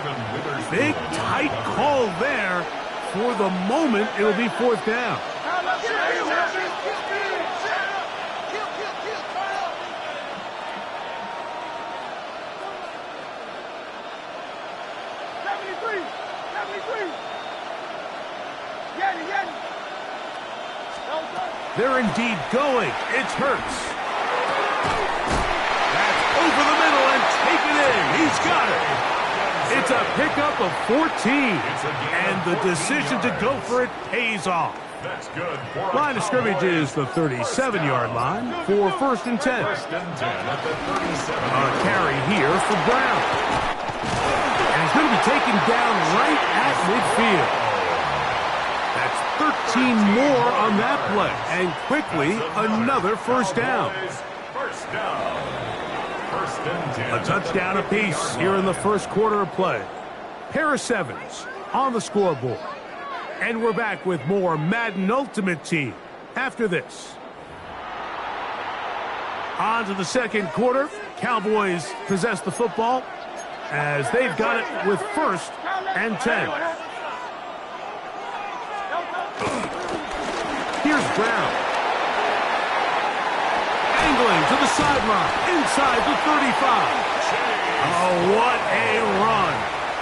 Big, tight call there. For the moment, it'll be fourth down. They're indeed going. It's Hurts. That's over the middle and taken in. He's got it. It's a pickup of 14. And the decision to go for it pays off. That's good. Line of scrimmage is the 37-yard line for first and 10. First and 10 at the 37. A carry here for Brown. And he's going to be taken down right at midfield. That's 13 more on that play. And quickly, another first down. First down. First and 10. A touchdown apiece here in the first quarter of play. Pair of sevens on the scoreboard. And we're back with more Madden Ultimate Team after this. On to the second quarter. Cowboys possess the football as they've got it with first and 10. Here's Brown. Angling to the sideline, inside the 35. Oh, what a run.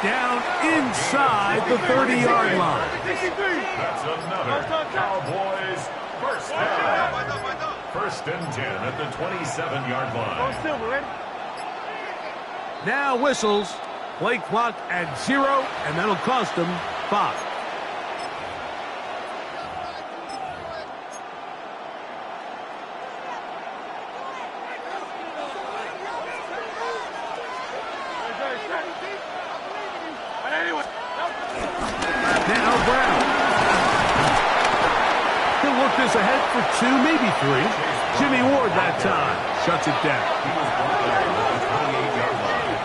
Down inside the 30-yard line. That's another Cowboys first down. First and 10 at the 27-yard line. Now whistles. Play clock at 0, and that'll cost them 5. Now Brown. He'll look this ahead for 2, maybe 3. Jimmy Ward that time shuts it down. He was brought down at the 28-yard line.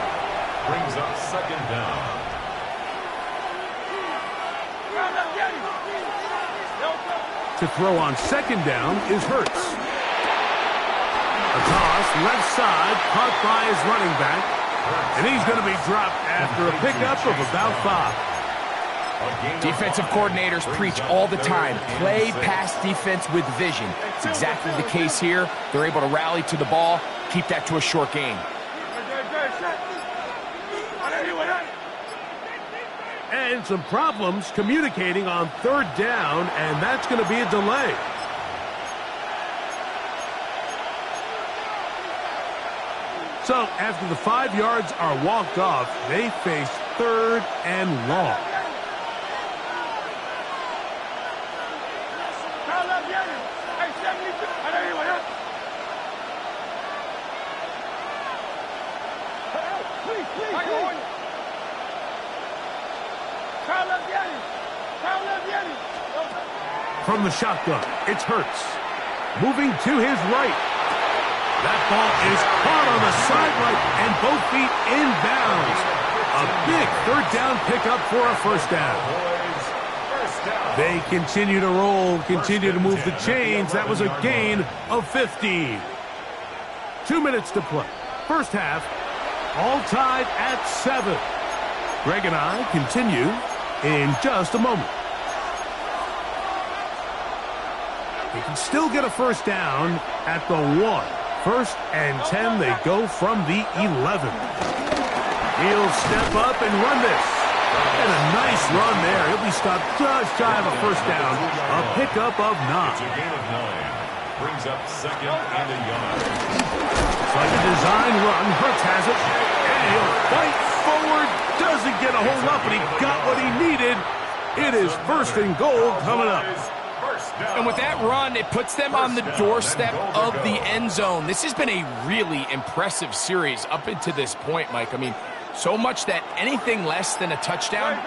Brings up second down. To throw on second down is Hurts. A toss, left side, caught by his running back. And he's going to be dropped after a pickup of about 5. Defensive coordinators preach all the time, play pass defense with vision. It's exactly the case here. They're able to rally to the ball, keep that to a short gain. And some problems communicating on third down, and that's going to be a delay. So after the 5 yards are walked off, they face third and long. From the shotgun, it's Hurts. Moving to his right. That ball is caught on the sideline and both feet inbounds. A big third down pickup for a first down. They continue to roll, continue to move the chains. That was a gain of 15. 2 minutes to play. First half, all tied at 7. Greg and I continue in just a moment. He can still get a first down at the 1. First and 10, they go from the 11. He'll step up and run this. And a nice run there. He'll be stopped just shy of a first down. A pickup of 9. It's a gain of 9. Brings up second and a yard. It's like a design run. Hurts has it. And he'll fight forward. Doesn't get a hold up, but he got what he needed. It is first and goal coming up. And with that run, it puts them on the doorstep of the end zone. This has been a really impressive series up into this point, Mike. I mean, so much that anything less than a touchdown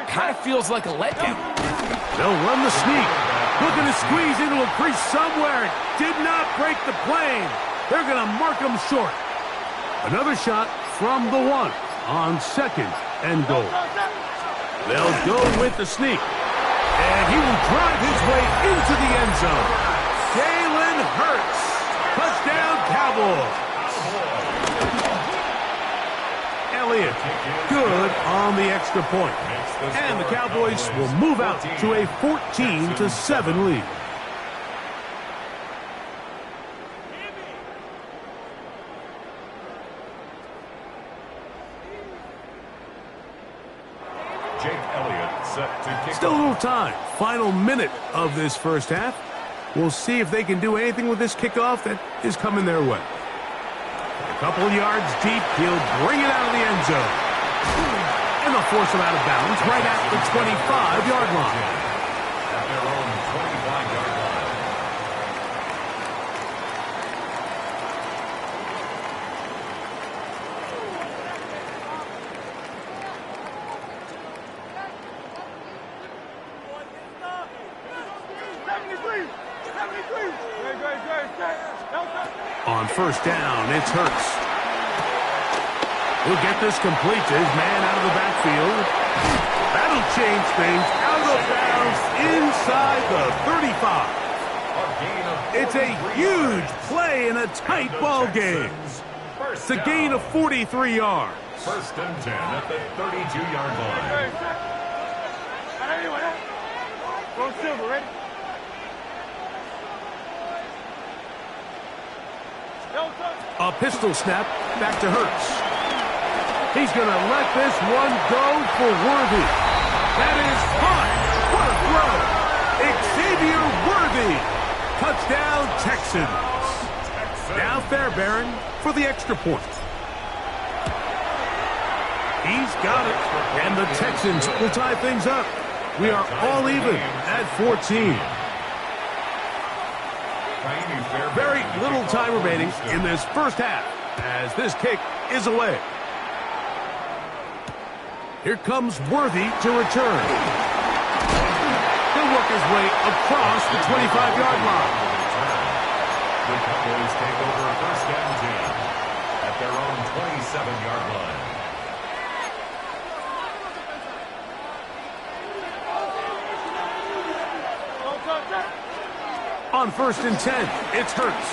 kind of feels like a letdown. They'll run the sneak. Looking to squeeze into a crease somewhere. Did not break the plane. They're going to mark him short. Another shot from the 1 on second and goal. They'll go with the sneak. And he will drive his way into the end zone. Jalen Hurts. Touchdown, Cowboys. Elliott, good on the extra point. And the Cowboys will move out to a 14-7 lead. Still a little time. Final minute of this first half. We'll see if they can do anything with this kickoff that is coming their way. A couple yards deep, he'll bring it out of the end zone. And they'll force him out of bounds right at the 25-yard line. At their own 25-yard line. On first down, it's Hurts. He'll get this complete to his man out of the backfield. That'll change things. Out of bounds inside the 35. It's a huge play in a tight ball game. It's a gain of 43 yards. First and 10 at the 32-yard line. Go Silver, ready? A pistol snap back to Hurts. He's going to let this one go for Worthy. That is hot. What a throw. Xavier Worthy. Touchdown, Texans. Now Fairbairn for the extra point. He's got it. And the Texans will tie things up. We are all even at 14. Very little time remaining in this first half as this kick is away. Here comes Worthy to return. He'll work his way across the 25-yard line. The Cowboys take over first and 10 at their own 27-yard line. On first and 10, it's Hurts.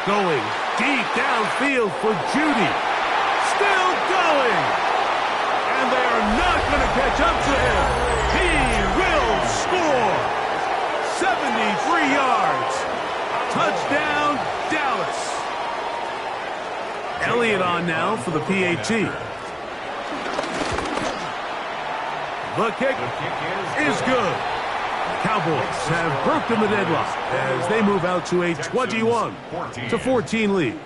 Going deep downfield for Judy. Still going. And they are not going to catch up to him. He will score. 73 yards. Touchdown, Dallas. Elliott on now for the PAT. The kick is good. Cowboys have broken the deadlock as they move out to a 21-14 lead.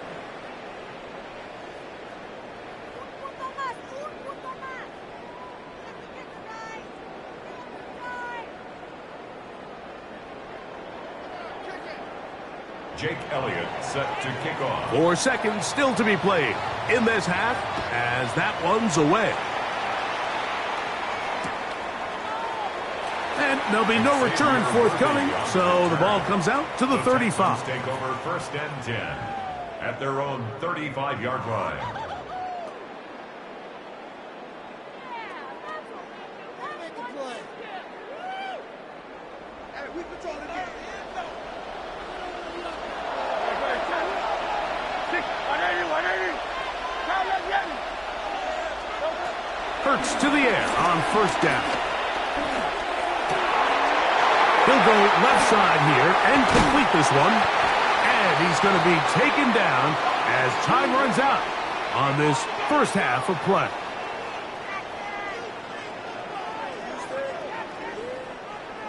Jake Elliott set to kick off. 4 seconds still to be played in this half as that one's away. And there'll be no return forthcoming, so the ball comes out to the 35. Take over first and 10 at their own 35-yard line. Hurts to the air on first down. He'll go left side here and complete this one. And he's going to be taken down as time runs out on this first half of play.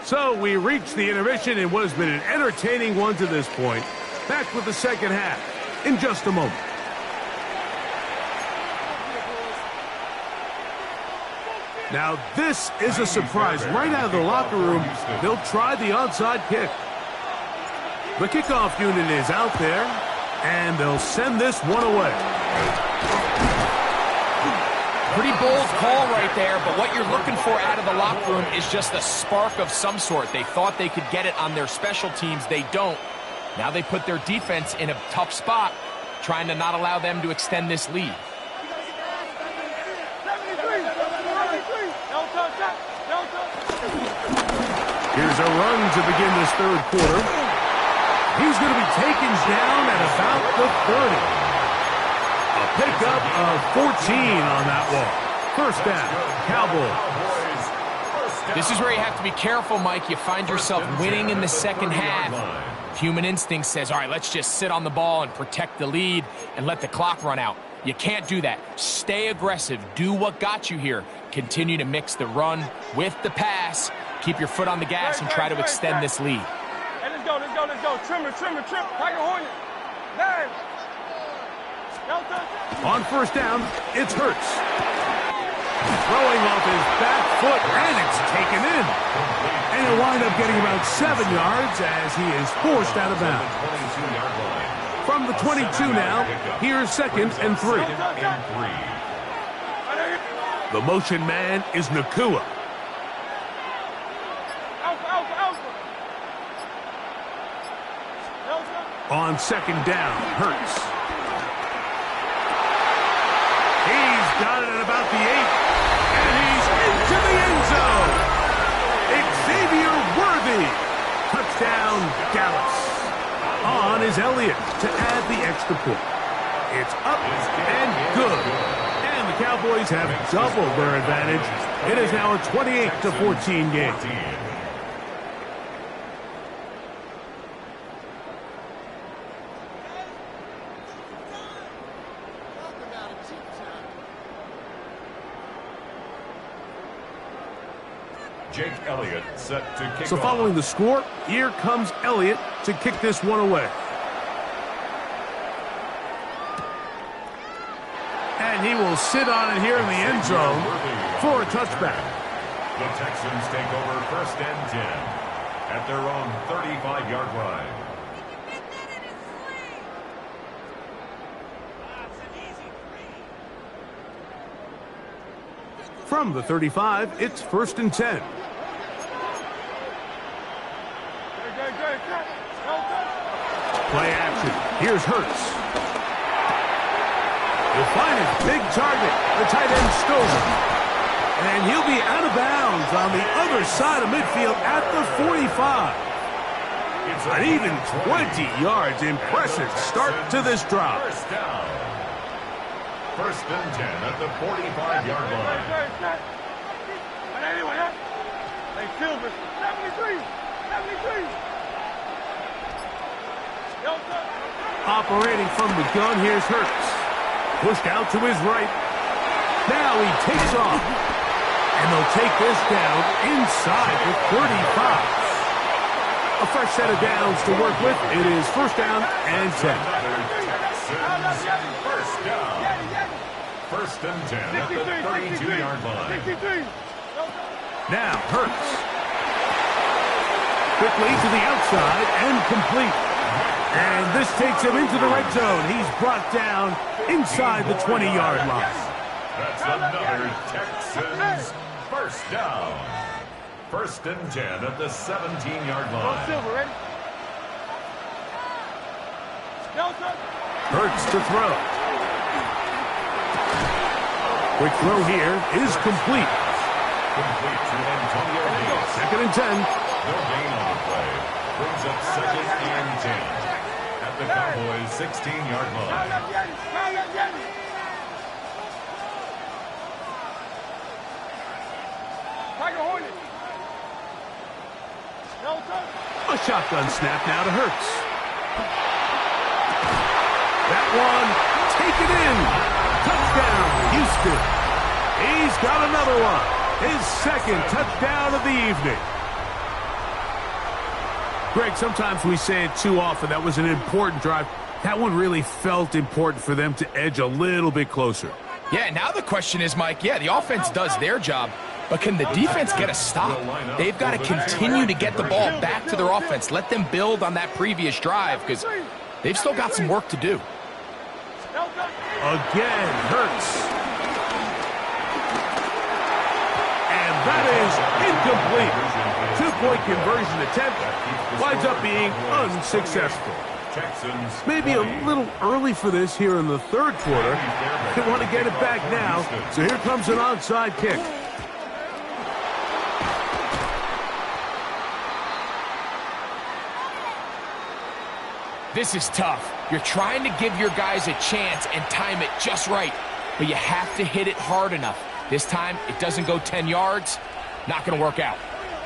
So we reach the intermission in what has been an entertaining one to this point. Back with the second half in just a moment. Now this is a surprise. Right out of the locker room, they'll try the onside kick. The kickoff unit is out there, and they'll send this one away. Pretty bold call right there, but what you're looking for out of the locker room is just a spark of some sort. They thought they could get it on their special teams. They don't. Now they put their defense in a tough spot, trying to not allow them to extend this lead. Here's a run to begin this third quarter. He's going to be taken down at about the 30. A pickup of 14 on that one. First down, Cowboys. This is where you have to be careful, Mike. You find yourself winning in the second half. Human instinct says, all right, let's just sit on the ball and protect the lead and let the clock run out. You can't do that. Stay aggressive. Do what got you here. Continue to mix the run with the pass. Keep your foot on the gas and try to extend this lead. Hey, let's go. Trim. Tiger Hornet. Nine. On first down, it's Hurts. Throwing off his back foot, and it's taken in. And he'll wind up getting about 7 yards as he is forced out of bounds. From the 22 now, here's second and 3. The motion man is Nakua. On second down, Hurts. He's got it at about the 8, and he's into the end zone. Xavier Worthy. Touchdown, Dallas. On is Elliott to add the extra point. It's up and good. And the Cowboys have doubled their advantage. It is now a 28-14 game. Jake Elliott set to kick So off. following the score, here comes Elliott to kick this one away. And he will sit on it here in the end zone for a touchback. The Texans take over first and 10 at their own 35-yard line. From the 35, it's first and 10. Play action. Here's Hurts. You'll find his big target, the tight end Stover. And he'll be out of bounds on the other side of midfield at the 45. An even 20 yards. Impressive start to this drive. First down. First and 10 at the 45-yard line. Hey, Silver, 73. Operating from the gun, here's Hurts. Pushed out to his right. Now he takes off. And they'll take this down inside the 35. A fresh set of downs to work with. It is first down and 10. First down. First and 10 at the 32-yard line. Now Hurts. Quickly to the outside and complete. And this takes him into the red zone. He's brought down inside the 20-yard line. That's another Texans first down. First and 10 at the 17-yard line. Silver, ready? Hurts to throw. Quick throw here is complete. Complete to Antonio Gates. Second and 10. No gain on the play. Brings up second and 10 at the Cowboys' 16-yard line. Tiger Hornet. A shotgun snap now to Hurts. one. Take it in. Touchdown, Houston. He's got another one. His second touchdown of the evening. Greg, sometimes we say it too often. That was an important drive. That one really felt important for them to edge a little bit closer. Yeah, now the question is, Mike, yeah, the offense does their job, but can the defense get a stop? They've got to continue to get the ball back to their offense. Let them build on that previous drive because they've still got some work to do. Again, Hurts. And that is incomplete. Two-point conversion attempt winds up being unsuccessful. Maybe a little early for this here in the third quarter. They want to get it back now, so here comes an onside kick. This is tough. You're trying to give your guys a chance and time it just right, but you have to hit it hard enough. This time, it doesn't go 10 yards. Not going to work out.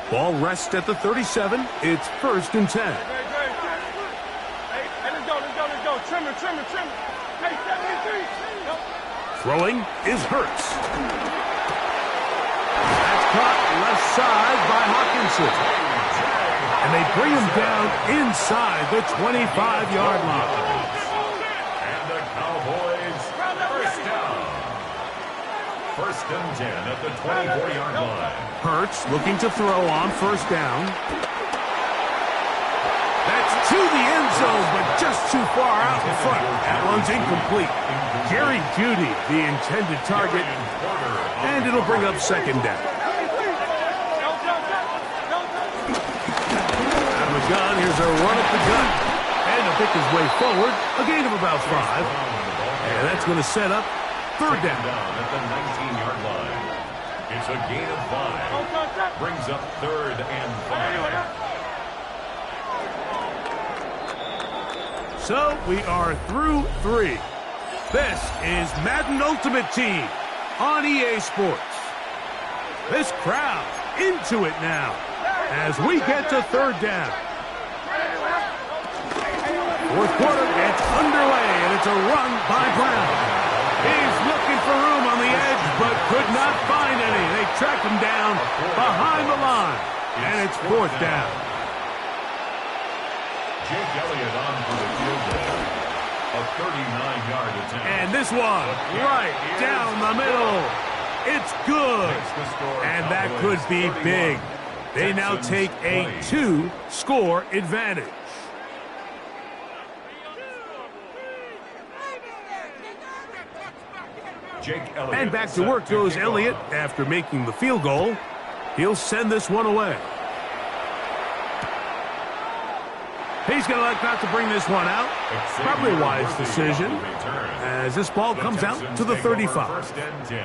Ball rests at the 37. It's 1st and 10. Trim it. Hey, 73. Throwing is Hurts. That's caught left side by Hawkinson. And they bring him down inside the 25-yard line. And the Cowboys, first down. 1st and 10 at the 24-yard line. Hurts looking to throw on 1st down. That's to the end zone, but just too far out in front. That one's incomplete. Jerry Jeudy, the intended target, and it'll bring up 2nd down. Out of the gun, here's a run up the gut. And to pick his way forward, a gain of about 5. And that's going to set up 3rd down. At the 19-yard line. It's a gain of 5. Brings up 3rd and 5. So we are through 3. This is Madden Ultimate Team on EA Sports. This crowd into it now as we get to 3rd down. 4th quarter gets underway, and it's a run by Brown. He's looking for room on the edge, but could not find any. They track him down behind the line, and it's 4th down. Jake Elliott on for the field goal. A 39-yard attempt. And this one, right down the middle. It's good. And that could be big. They now take a 2-score advantage. Jake Elliott. And back to work goes Elliott after making the field goal. He'll send this one away. He's going to elect not to bring this one out. Probably a wise decision as this ball comes out to the 35. 1st and 10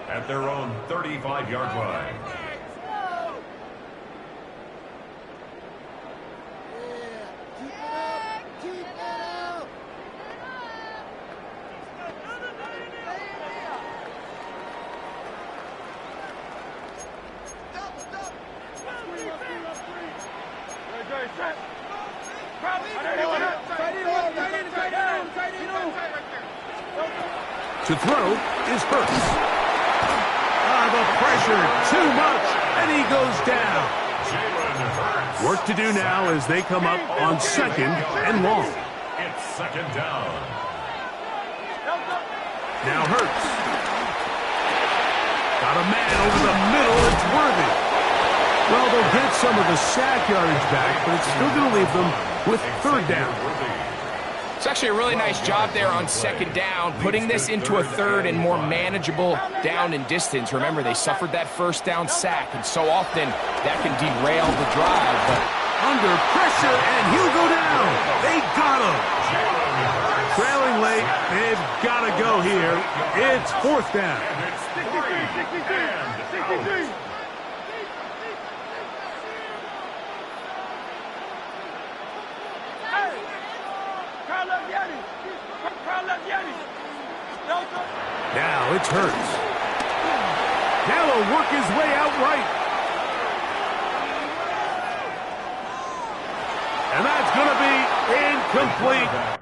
at their own 35-yard line. To throw is Hurts. The pressure, too much, and he goes down. Work to do now as they come up on 2nd and long. It's 2nd down. Now Hurts. Got a man over the middle. It's Worthy. Well, they'll get some of the sack yardage back, but it's still going to leave them with 3rd down. It's actually a really nice job there on 2nd down, putting this into a 3rd and more manageable down and distance. Remember, they suffered that 1st down sack, and so often that can derail the drive. But under pressure, and he'll go down. They got him. Trailing late, they've got to go here. It's 4th down. Now it's Hurts. Now he'll work his way out right. And that's going to be incomplete.